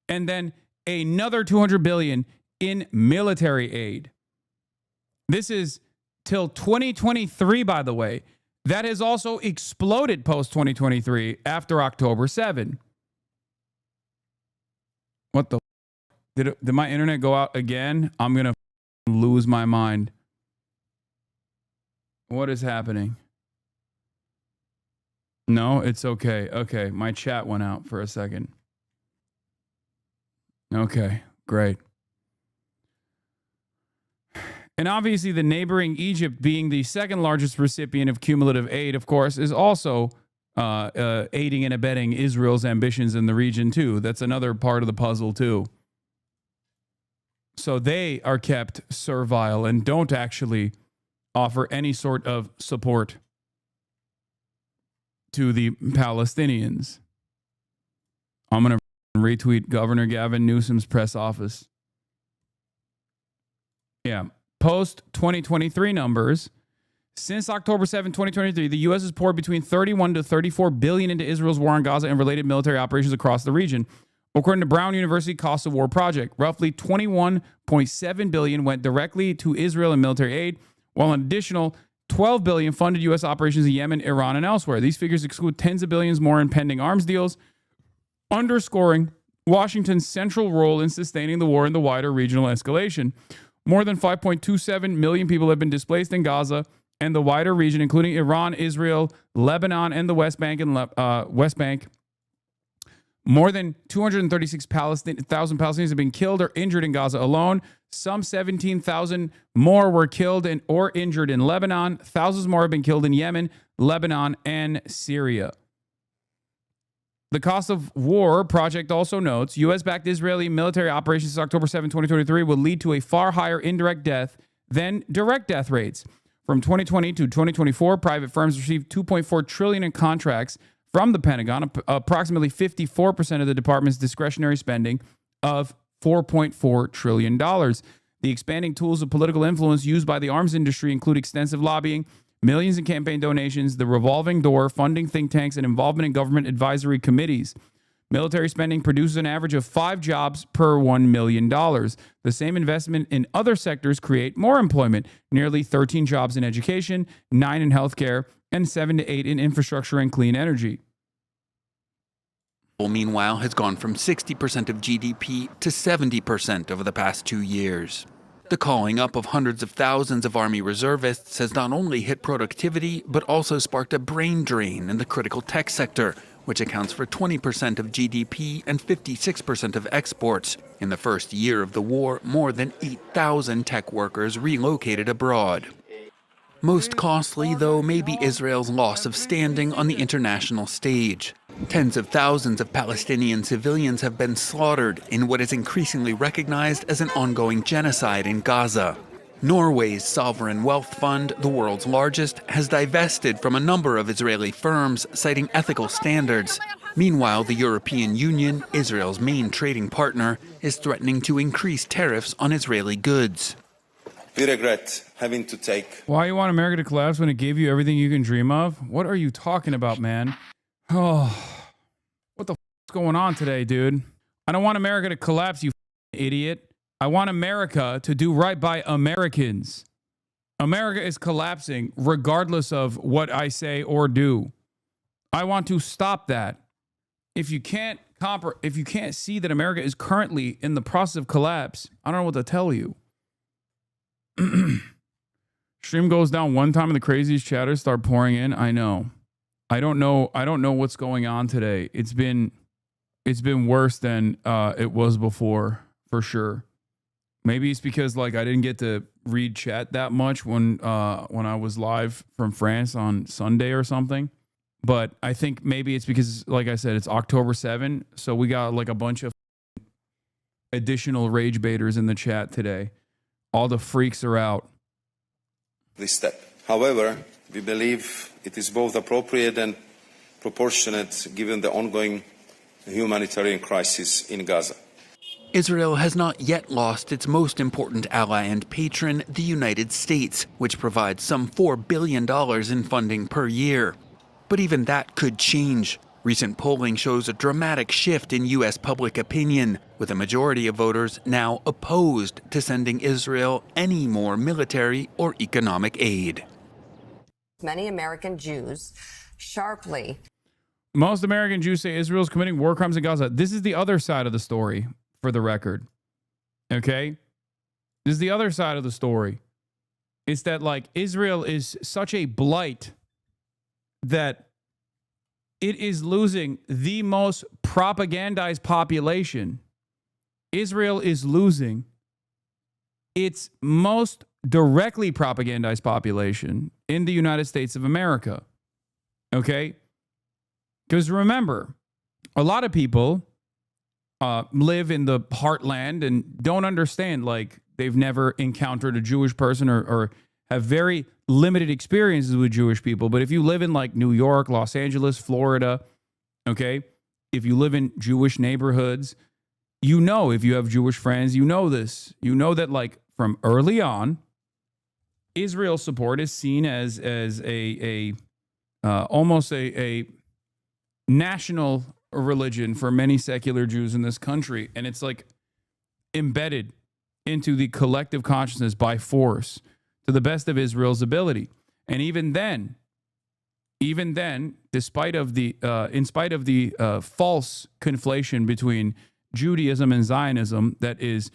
A: and then another $200 billion in military aid. This is till 2023, by the way. That has also exploded post 2023 after October 7. What the? Did my internet go out again? I'm going to lose my mind. What is happening? No, it's okay. Okay, my chat went out for a second. Okay, great. And obviously the neighboring Egypt, being the second largest recipient of cumulative aid, of course, is also aiding and abetting Israel's ambitions in the region too. That's another part of the puzzle too. So they are kept servile and don't actually offer any sort of support to the Palestinians. I'm going to retweet Governor Gavin Newsom's press office. Yeah. Post 2023 numbers. Since October 7, 2023, the U.S. has poured between $31 to $34 billion into Israel's war on Gaza and related military operations across the region. According to Brown University Cost of War Project, roughly $21.7 billion went directly to Israel in military aid, while an additional $12 billion funded U.S. operations in Yemen, Iran, and elsewhere. These figures exclude tens of billions more in pending arms deals, underscoring Washington's central role in sustaining the war and the wider regional escalation. More than 5.27 million people have been displaced in Gaza and the wider region, including Iran, Israel, Lebanon, and the West Bank. More than 236,000 Palestinians have been killed or injured in Gaza alone. Some 17,000 more were killed or injured in Lebanon. Thousands more have been killed in Yemen, Lebanon, and Syria. The Cost of War Project also notes U.S.-backed Israeli military operations since October 7, 2023 will lead to a far higher indirect death than direct death rates. From 2020 to 2024, private firms received $2.4 trillion in contracts from the Pentagon, approximately 54% of the department's discretionary spending of $4.4 trillion. The expanding tools of political influence used by the arms industry include extensive lobbying, millions in campaign donations, the revolving door, funding think tanks, and involvement in government advisory committees. Military spending produces an average of 5 jobs per $1 million. The same investment in other sectors create more employment, nearly 13 jobs in education, 9 in healthcare, and 7 to 8 in infrastructure and clean energy.
Q: Meanwhile, has gone from 60% of GDP to 70% over the past 2 years. The calling up of hundreds of thousands of Army reservists has not only hit productivity, but also sparked a brain drain in the critical tech sector, which accounts for 20% of GDP and 56% of exports. In the first year of the war, more than 8,000 tech workers relocated abroad. Most costly, though, may be Israel's loss of standing on the international stage. Tens of thousands of Palestinian civilians have been slaughtered in what is increasingly recognized as an ongoing genocide in Gaza. Norway's sovereign wealth fund, the world's largest, has divested from a number of Israeli firms, citing ethical standards. Meanwhile, the European Union, Israel's main trading partner, is threatening to increase tariffs on Israeli goods.
S: We regret having to take...
A: Why you want America to collapse when it gave you everything you can dream of? What are you talking about, man? Oh, what the f is going on today, dude? I don't want America to collapse, you idiot. I want America to do right by Americans. America is collapsing regardless of what I say or do. I want to stop that. If you can't see that America is currently in the process of collapse, I don't know what to tell you. Stream goes down one time and the craziest chatters start pouring in. I know. I don't know what's going on today. It's been worse than it was before, for sure. Maybe it's because like I didn't get to read chat that much when I was live from France on Sunday or something. But I think maybe it's because, like I said, it's October 7. So we got like a bunch of additional rage baiters in the chat today. All the freaks are out.
S: This step. However, we believe it is both appropriate and proportionate given the ongoing humanitarian crisis in Gaza.
Q: Israel has not yet lost its most important ally and patron, the United States, which provides some $4 billion in funding per year. But even that could change. Recent polling shows a dramatic shift in U.S. public opinion, with a majority of voters now opposed to sending Israel any more military or economic aid.
T: Many American Jews sharply.
A: Most American Jews say Israel is committing war crimes in Gaza. This is the other side of the story, for the record. Okay? This is the other side of the story. It's that, like, Israel is such a blight that it is losing the most propagandized population. Israel is losing its most directly propagandized population in the United States of America. Okay? Because remember, a lot of people live in the heartland and don't understand, like, they've never encountered a Jewish person or have very limited experiences with Jewish people. But if you live in like New York, Los Angeles, Florida, okay, if you live in Jewish neighborhoods, you know, if you have Jewish friends, you know this. You know that, like, from early on, Israel support is seen as almost a national religion for many secular Jews in this country. And it's like embedded into the collective consciousness by force to the best of Israel's ability. And even then, in spite of the false conflation between Judaism and Zionism that is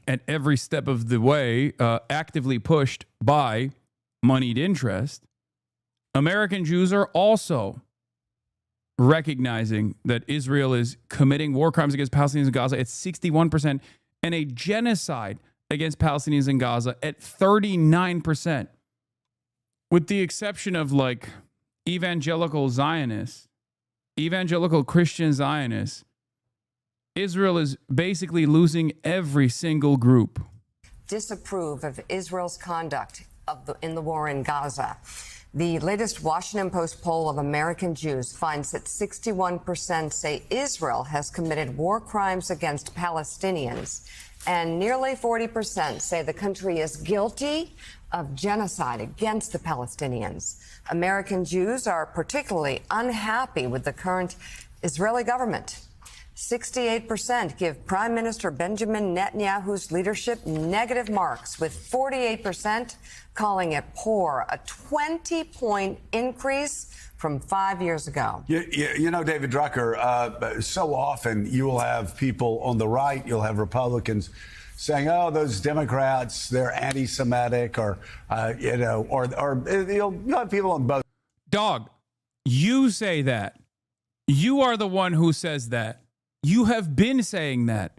A: at every step of the way actively pushed by moneyed interest, American Jews are also recognizing that Israel is committing war crimes against Palestinians in Gaza at 61% and a genocide against Palestinians in Gaza at 39%. With the exception of, like, evangelical Zionists, evangelical Christian Zionists, Israel is basically losing every single group.
T: Disapprove of Israel's conduct in the war in Gaza. The latest Washington Post poll of American Jews finds that 61% say Israel has committed war crimes against Palestinians, and nearly 40% say the country is guilty of genocide against the Palestinians. American Jews are particularly unhappy with the current Israeli government. 68% give Prime Minister Benjamin Netanyahu's leadership negative marks, with 48% calling it poor, a 20-point increase from 5 years ago.
U: You know, David Drucker, so often you will have people on the right, you'll have Republicans saying, oh, those Democrats, they're anti-Semitic, or you'll have people on both.
A: Dog, you say that. You are the one who says that. You have been saying that.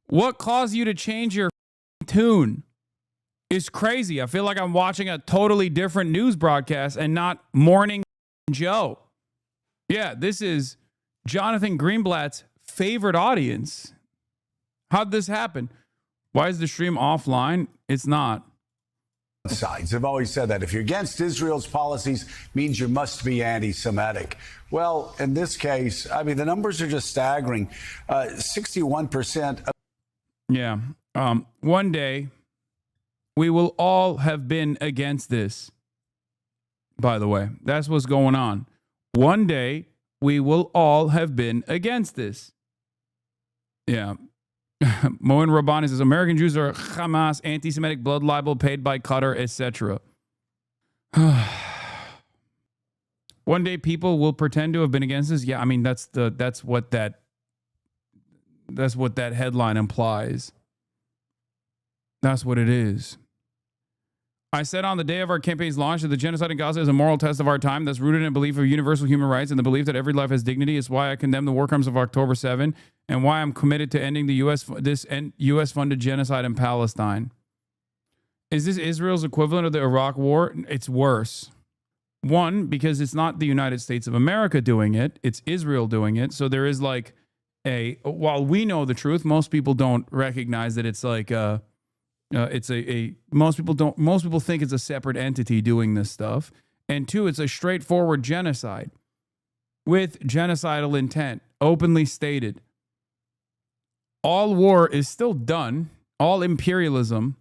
A: What caused you to change your tune is crazy. I feel like I'm watching a totally different news broadcast and not Morning Joe. Yeah, this is Jonathan Greenblatt's favorite audience. How'd this happen? Why is the stream offline? It's not.
U: Sides have always said that if you're against Israel's policies, means you must be anti-Semitic. Well, in this case, I mean, the numbers are just staggering. 61%.
A: Yeah. One day, we will all have been against this. By the way, that's what's going on. One day, we will all have been against this. Yeah. Moen Rabbani says American Jews are Hamas, anti-Semitic blood libel paid by Qatar, etc. One day people will pretend to have been against this. Yeah, I mean that's what that headline implies. That's what it is. I said on the day of our campaign's launch that the genocide in Gaza is a moral test of our time that's rooted in a belief of universal human rights and the belief that every life has dignity. Is why I condemn the war crimes of October 7 and why I'm committed to ending the U.S.-funded genocide in Palestine. Is this Israel's equivalent of the Iraq War? It's worse. One, because it's not the United States of America doing it, it's Israel doing it. So there is like while we know the truth, most people don't recognize that it's like most people think it's a separate entity doing this stuff. And two, it's a straightforward genocide with genocidal intent, openly stated. All war is still done. All imperialism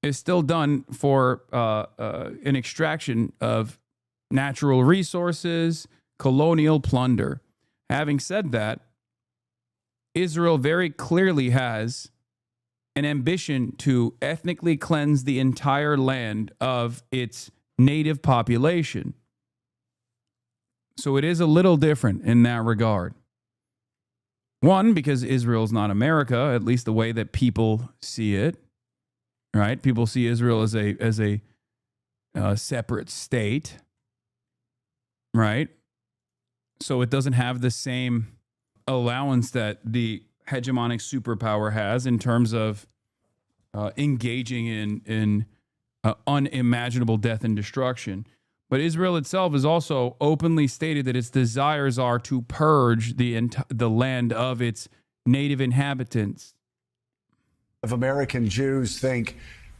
A: is still done for an extraction of natural resources, colonial plunder. Having said that, Israel very clearly has an ambition to ethnically cleanse the entire land of its native population. So it is a little different in that regard. One, because Israel's not America, at least the way that people see it, right? People see Israel as a separate state, right? So it doesn't have the same allowance that the hegemonic superpower has in terms of engaging in unimaginable death and destruction. But Israel itself has also openly stated that its desires are to purge the land of its native inhabitants.
U: If American Jews think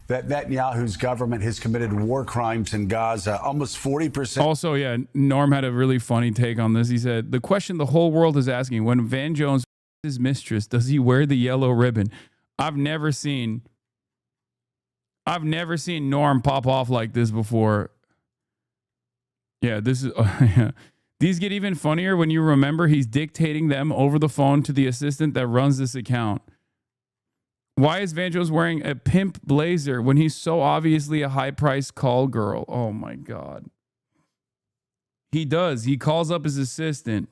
U: that Netanyahu's government has committed war crimes in Gaza, almost 40%.
A: Also, yeah, Norm had a really funny take on this. He said, the question the whole world is asking, when Van Jones his mistress, does he wear the yellow ribbon? I've never seen Norm pop off like this before. Yeah, this is these get even funnier when you remember he's dictating them over the phone to the assistant that runs this account. Why is Van Jones wearing a pimp blazer when he's so obviously a high-priced call girl? Oh my God. He does. He calls up his assistant.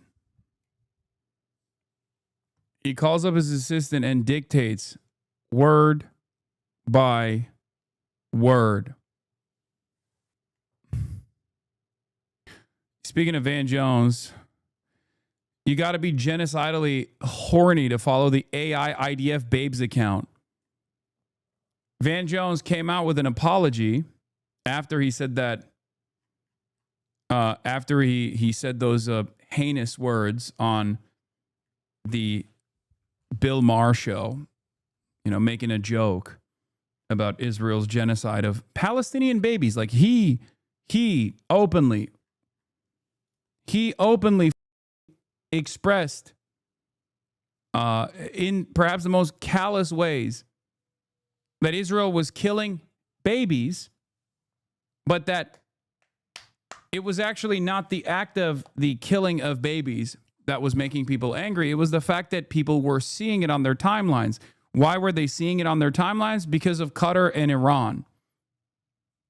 A: He calls up his assistant and dictates word by word. Speaking of Van Jones, you got to be genocidally horny to follow the AI IDF Babes account. Van Jones came out with an apology after he said that, after he said those heinous words on the Bill Maher show, making a joke about Israel's genocide of Palestinian babies. Like he openly expressed in perhaps the most callous ways that Israel was killing babies, but that it was actually not the act of the killing of babies that was making people angry. It was the fact that people were seeing it on their timelines. Why were they seeing it on their timelines? Because of Qatar and Iran.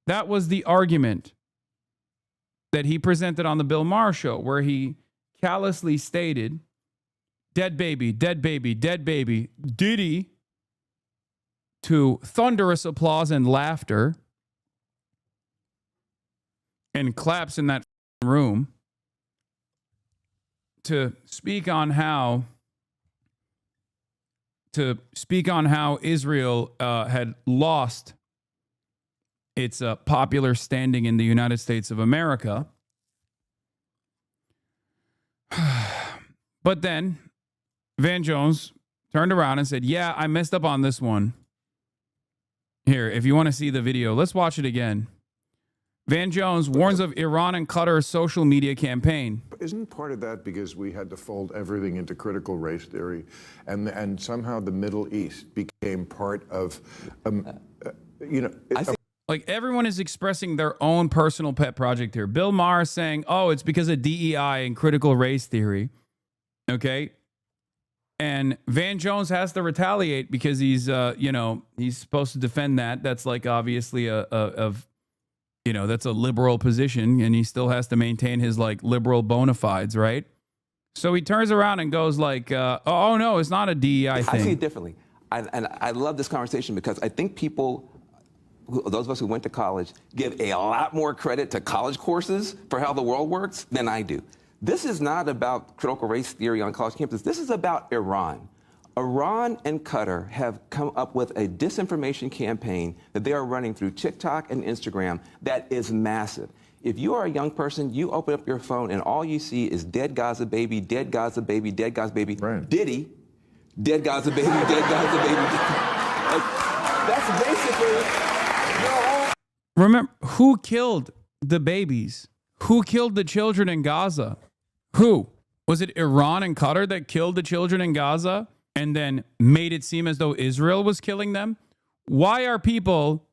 A: That was the argument that he presented on the Bill Maher show, where he callously stated, dead baby, dead baby, dead baby, Diddy, to thunderous applause and laughter and claps in that room to speak on how Israel had lost its popular standing in the United States of America. But then Van Jones turned around and said, yeah, I messed up on this one. Here, if you want to see the video, let's watch it again. Van Jones warns of Iran and Qatar's social media campaign.
F: Isn't part of that because we had to fold everything into critical race theory, and somehow the Middle East became part of,
A: like everyone is expressing their own personal pet project here. Bill Maher is saying, oh, it's because of DEI and critical race theory. Okay. And Van Jones has to retaliate because he's supposed to defend that. That's like obviously that's a liberal position, and he still has to maintain his like liberal bona fides, right? So he turns around and goes like, oh no, it's not a DEI thing.
C: I see it differently. And I love this conversation because I think people, those of us who went to college, give a lot more credit to college courses for how the world works than I do. This is not about critical race theory on college campuses. This is about Iran. Iran and Qatar have come up with a disinformation campaign that they are running through TikTok and Instagram that is massive. If you are a young person, you open up your phone and all you see is dead Gaza baby, dead Gaza baby, dead Gaza baby, Diddy, dead Gaza baby, dead Gaza baby. Like, that's basically.
A: Remember, who killed the babies? Who killed the children in Gaza? Who? Was it Iran and Qatar that killed the children in Gaza and then made it seem as though Israel was killing them? Why are people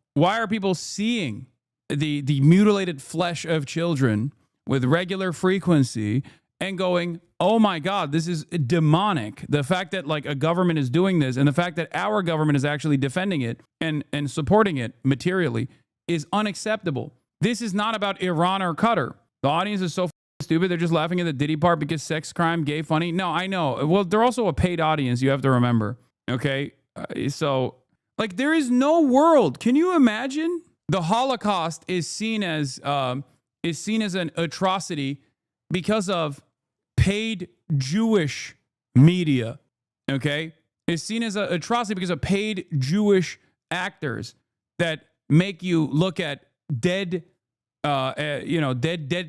A: seeing the mutilated flesh of children with regular frequency and going, oh my God, this is demonic? The fact that like a government is doing this and the fact that our government is actually defending it and supporting it materially is unacceptable. This is not about Iran or Qatar. The audience is so stupid. They're just laughing at the Diddy part because sex crime, gay funny. No, I know. Well, they're also a paid audience. You have to remember. Okay. So like there is no world. Can you imagine? The Holocaust is seen as an atrocity because of paid Jewish media. Okay. It's seen as an atrocity because of paid Jewish actors that make you look at dead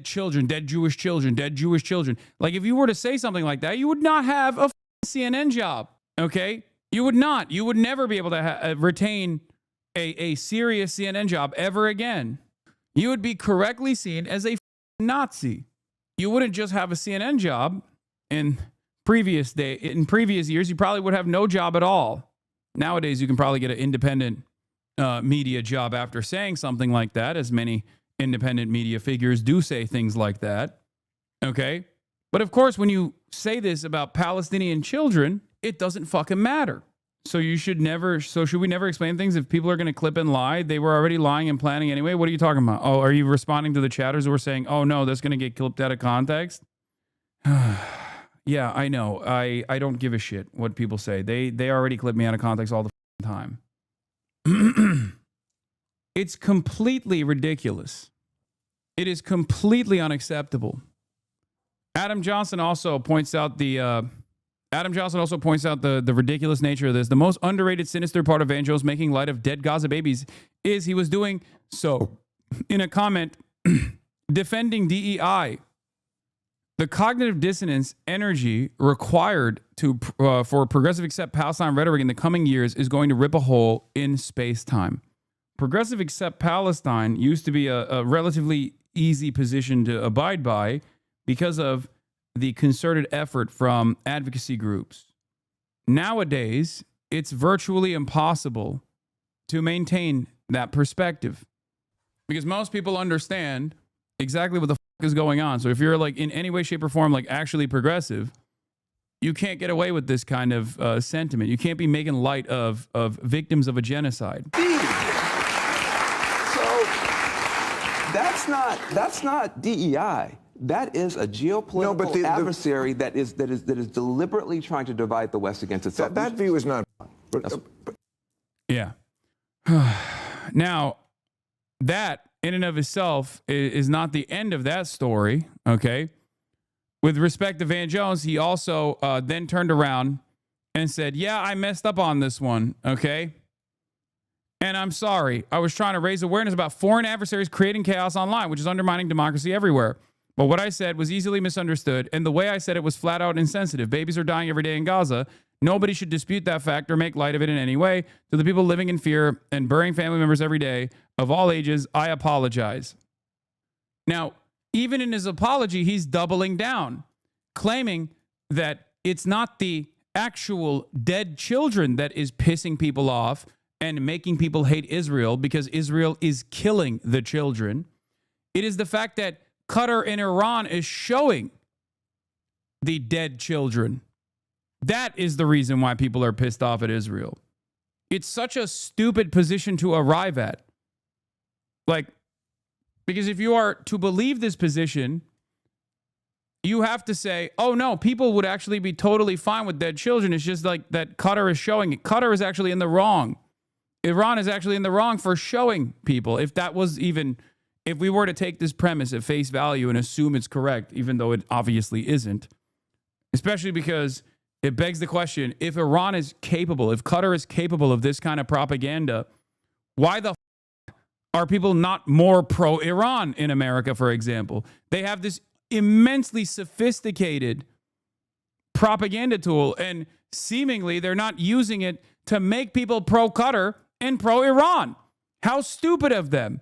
A: children, dead Jewish children. Like if you were to say something like that, you would not have a CNN job. Okay. You would not. You would never be able to retain a serious CNN job ever again. You would be correctly seen as a Nazi. You wouldn't just have a CNN job in previous years. You probably would have no job at all. Nowadays, you can probably get an independent media job after saying something like that, as many independent media figures do say things like that. Okay? But of course, when you say this about Palestinian children, it doesn't fucking matter. So should we never explain things? If people are going to clip and lie, they were already lying and planning anyway. What are you talking about? Oh, are you responding to the chatters who are saying, oh no, that's going to get clipped out of context? Yeah, I know. I don't give a shit what people say. They already clip me out of context all the time. It's completely ridiculous. It is completely unacceptable. Adam Johnson also points out the ridiculous nature of this. The most underrated, sinister part of Van Jones making light of dead Gaza babies is he was doing so in a comment defending DEI. The cognitive dissonance energy required for progressive accept Palestine rhetoric in the coming years is going to rip a hole in space-time. Progressive accept Palestine used to be a relatively easy position to abide by because of the concerted effort from advocacy groups. Nowadays, it's virtually impossible to maintain that perspective because most people understand exactly what the fuck is going on. So if you're like in any way, shape, or form like actually progressive, you can't get away with this kind of sentiment. You can't be making light of victims of a genocide.
C: So that's not DEI. That is a geopolitical adversary that is deliberately trying to divide the West against itself.
F: That view is not.
A: Yeah. Now, that in and of itself is not the end of that story. Okay. With respect to Van Jones, he also then turned around and said, "Yeah, I messed up on this one. Okay. And I'm sorry. I was trying to raise awareness about foreign adversaries creating chaos online, which is undermining democracy everywhere. But what I said was easily misunderstood, and the way I said it was flat out insensitive. Babies are dying every day in Gaza. Nobody should dispute that fact or make light of it in any way. To the people living in fear and burying family members every day of all ages, I apologize." Now, even in his apology, he's doubling down, claiming that it's not the actual dead children that is pissing people off and making people hate Israel because Israel is killing the children. It is the fact that Qatar and Iran is showing the dead children. That is the reason why people are pissed off at Israel. It's such a stupid position to arrive at. Like, because if you are to believe this position, you have to say, oh no, people would actually be totally fine with dead children. It's just like that Qatar is showing it. Qatar is actually in the wrong. Iran is actually in the wrong for showing people. If we were to take this premise at face value and assume it's correct, even though it obviously isn't, especially because it begs the question, if Iran is capable, if Qatar is capable of this kind of propaganda, why the are people not more pro-Iran in America, for example? They have this immensely sophisticated propaganda tool, and seemingly they're not using it to make people pro-Qatar and pro-Iran. How stupid of them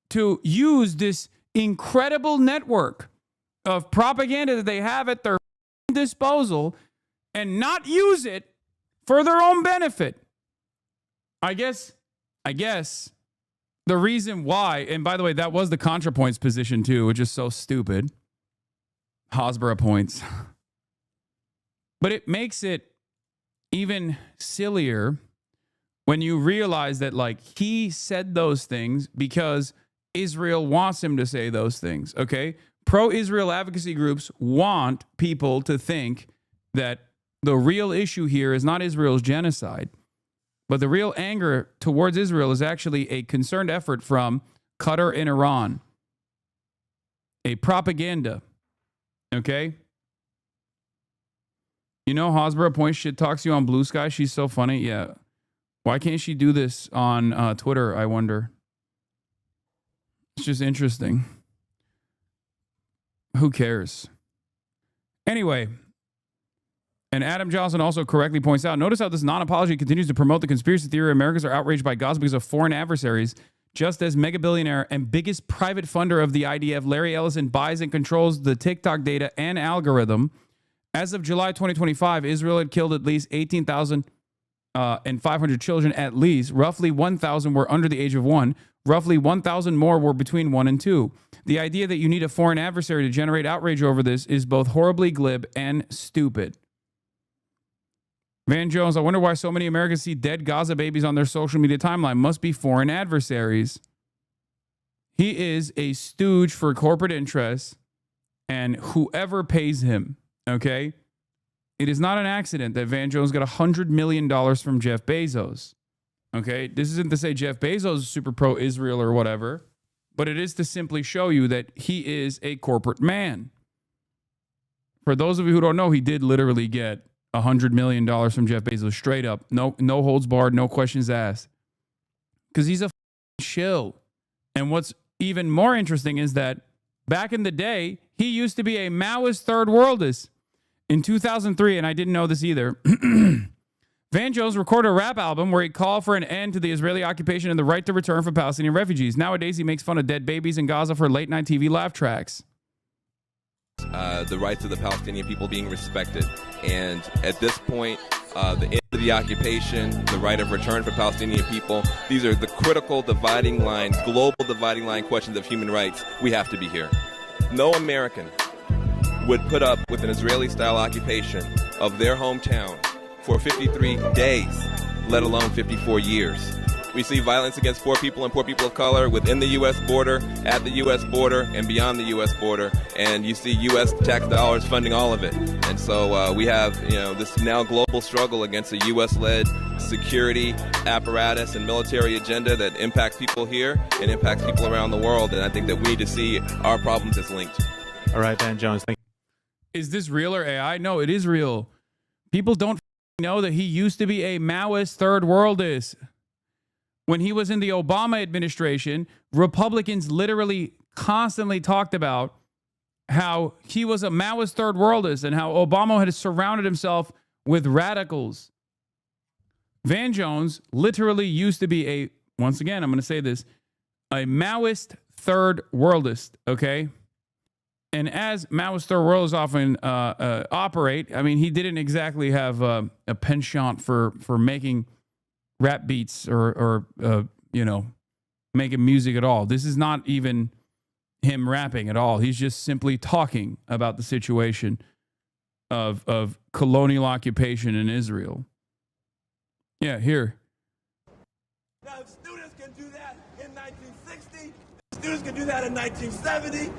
A: to use this incredible network of propaganda that they have at their disposal and not use it for their own benefit. I guess the reason why, and by the way, that was the ContraPoints position too, which is so stupid. Hasbara points. But it makes it even sillier when you realize that, like, he said those things because Israel wants him to say those things, okay? Pro-Israel advocacy groups want people to think that the real issue here is not Israel's genocide, but the real anger towards Israel is actually a concerned effort from Qatar and Iran. A propaganda, okay? You know, Hasbara Point shit talks you on Blue Sky. She's so funny. Yeah. Why can't she do this on Twitter, I wonder? It's just interesting. Who cares? Anyway, and Adam Johnson also correctly points out, notice how this non-apology continues to promote the conspiracy theory Americans are outraged by Gaza because of foreign adversaries, just as mega billionaire and biggest private funder of the IDF, Larry Ellison, buys and controls the TikTok data and algorithm. As of July 2025, Israel had killed at least 18,500 children at least. Roughly 1,000 were under the age of 1. Roughly 1,000 more were between 1 and 2. The idea that you need a foreign adversary to generate outrage over this is both horribly glib and stupid. Van Jones, I wonder why so many Americans see dead Gaza babies on their social media timeline. Must be foreign adversaries. He is a stooge for corporate interests and whoever pays him, okay? It is not an accident that Van Jones got $100 million from Jeff Bezos, okay? This isn't to say Jeff Bezos is super pro-Israel or whatever, but it is to simply show you that he is a corporate man. For those of you who don't know, he did literally get $100 million from Jeff Bezos straight up. No holds barred, no questions asked. Because he's a shill. And what's even more interesting is that back in the day, he used to be a Maoist third worldist. In 2003, and I didn't know this either, Van Jones recorded a rap album where he called for an end to the Israeli occupation and the right to return for Palestinian refugees. Nowadays, he makes fun of dead babies in Gaza for late-night TV laugh tracks.
E: The rights of the Palestinian people being respected. And at this point, the end of the occupation, the right of return for Palestinian people, these are the critical dividing line, global dividing line questions of human rights. We have to be here. No American would put up with an Israeli-style occupation of their hometown for 53 days, let alone 54 years. We see violence against poor people and poor people of color within the U.S. border, at the U.S. border, and beyond the U.S. border. And you see U.S. tax dollars funding all of it. And so we have, this now global struggle against a U.S.-led security apparatus and military agenda that impacts people here and impacts people around the world. And I think that we need to see our problems as linked.
V: All right, Van Jones.
A: Is this real or AI? No, it is real. People don't know that he used to be a Maoist third worldist. When he was in the Obama administration, Republicans literally constantly talked about how he was a Maoist third worldist and how Obama had surrounded himself with radicals. Van Jones literally used to be once again, I'm going to say this, a Maoist third worldist, okay? And as Maoist third worldists often operate, I mean, he didn't exactly have a penchant for making rap beats or making music at all. This is not even him rapping at all. He's just simply talking about the situation of colonial occupation in Israel. Yeah, here.
W: Now, if students can do that in 1960, students can do that in 1970.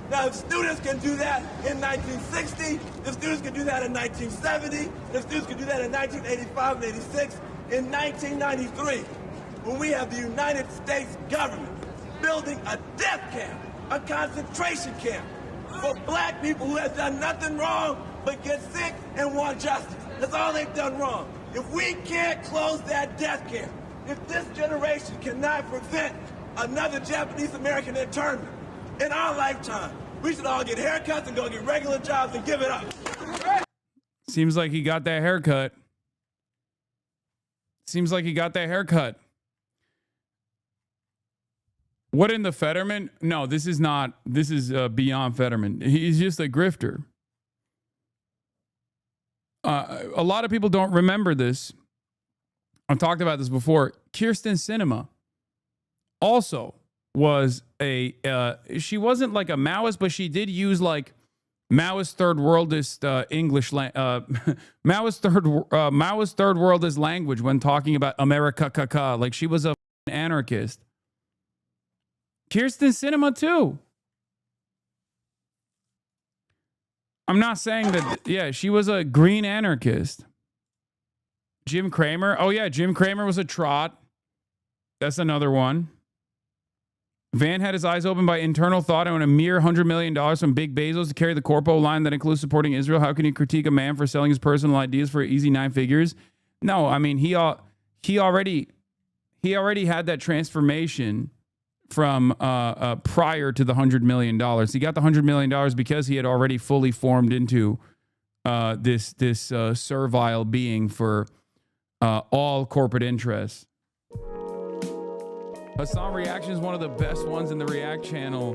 W: Now, if students can do that in 1960, if students can do that in 1970, if students can do that in 1985 and 86, in 1993, when we have the United States government building a death camp, a concentration camp for black people who have done nothing wrong but get sick and want justice. That's all they've done wrong. If we can't close that death camp, if this generation cannot prevent another Japanese American internment in our lifetime. We should all get haircuts and go get regular jobs and give it up.
A: Seems like he got that haircut. What in the Fetterman? No, this is not. This is beyond Fetterman. He's just a grifter. A lot of people don't remember this. I've talked about this before. Kirsten Sinema also was she wasn't like a Maoist, but she did use like Maoist third worldist English, Maoist third worldist language when talking about America. Like she was an anarchist. Kirsten Sinema too. I'm not saying that. Yeah, she was a green anarchist. Jim Cramer. Oh yeah, Jim Cramer was a trot. That's another one. Van had his eyes opened by internal thought and a mere $100 million from Big Bezos to carry the corpo line that includes supporting Israel. How can you critique a man for selling his personal ideas for easy 9 figures? No, I mean he already had that transformation from prior to the $100 million. He got the $100 million because he had already fully formed into this servile being for all corporate interests. Hasan Reaction is one of the best ones in the React channel.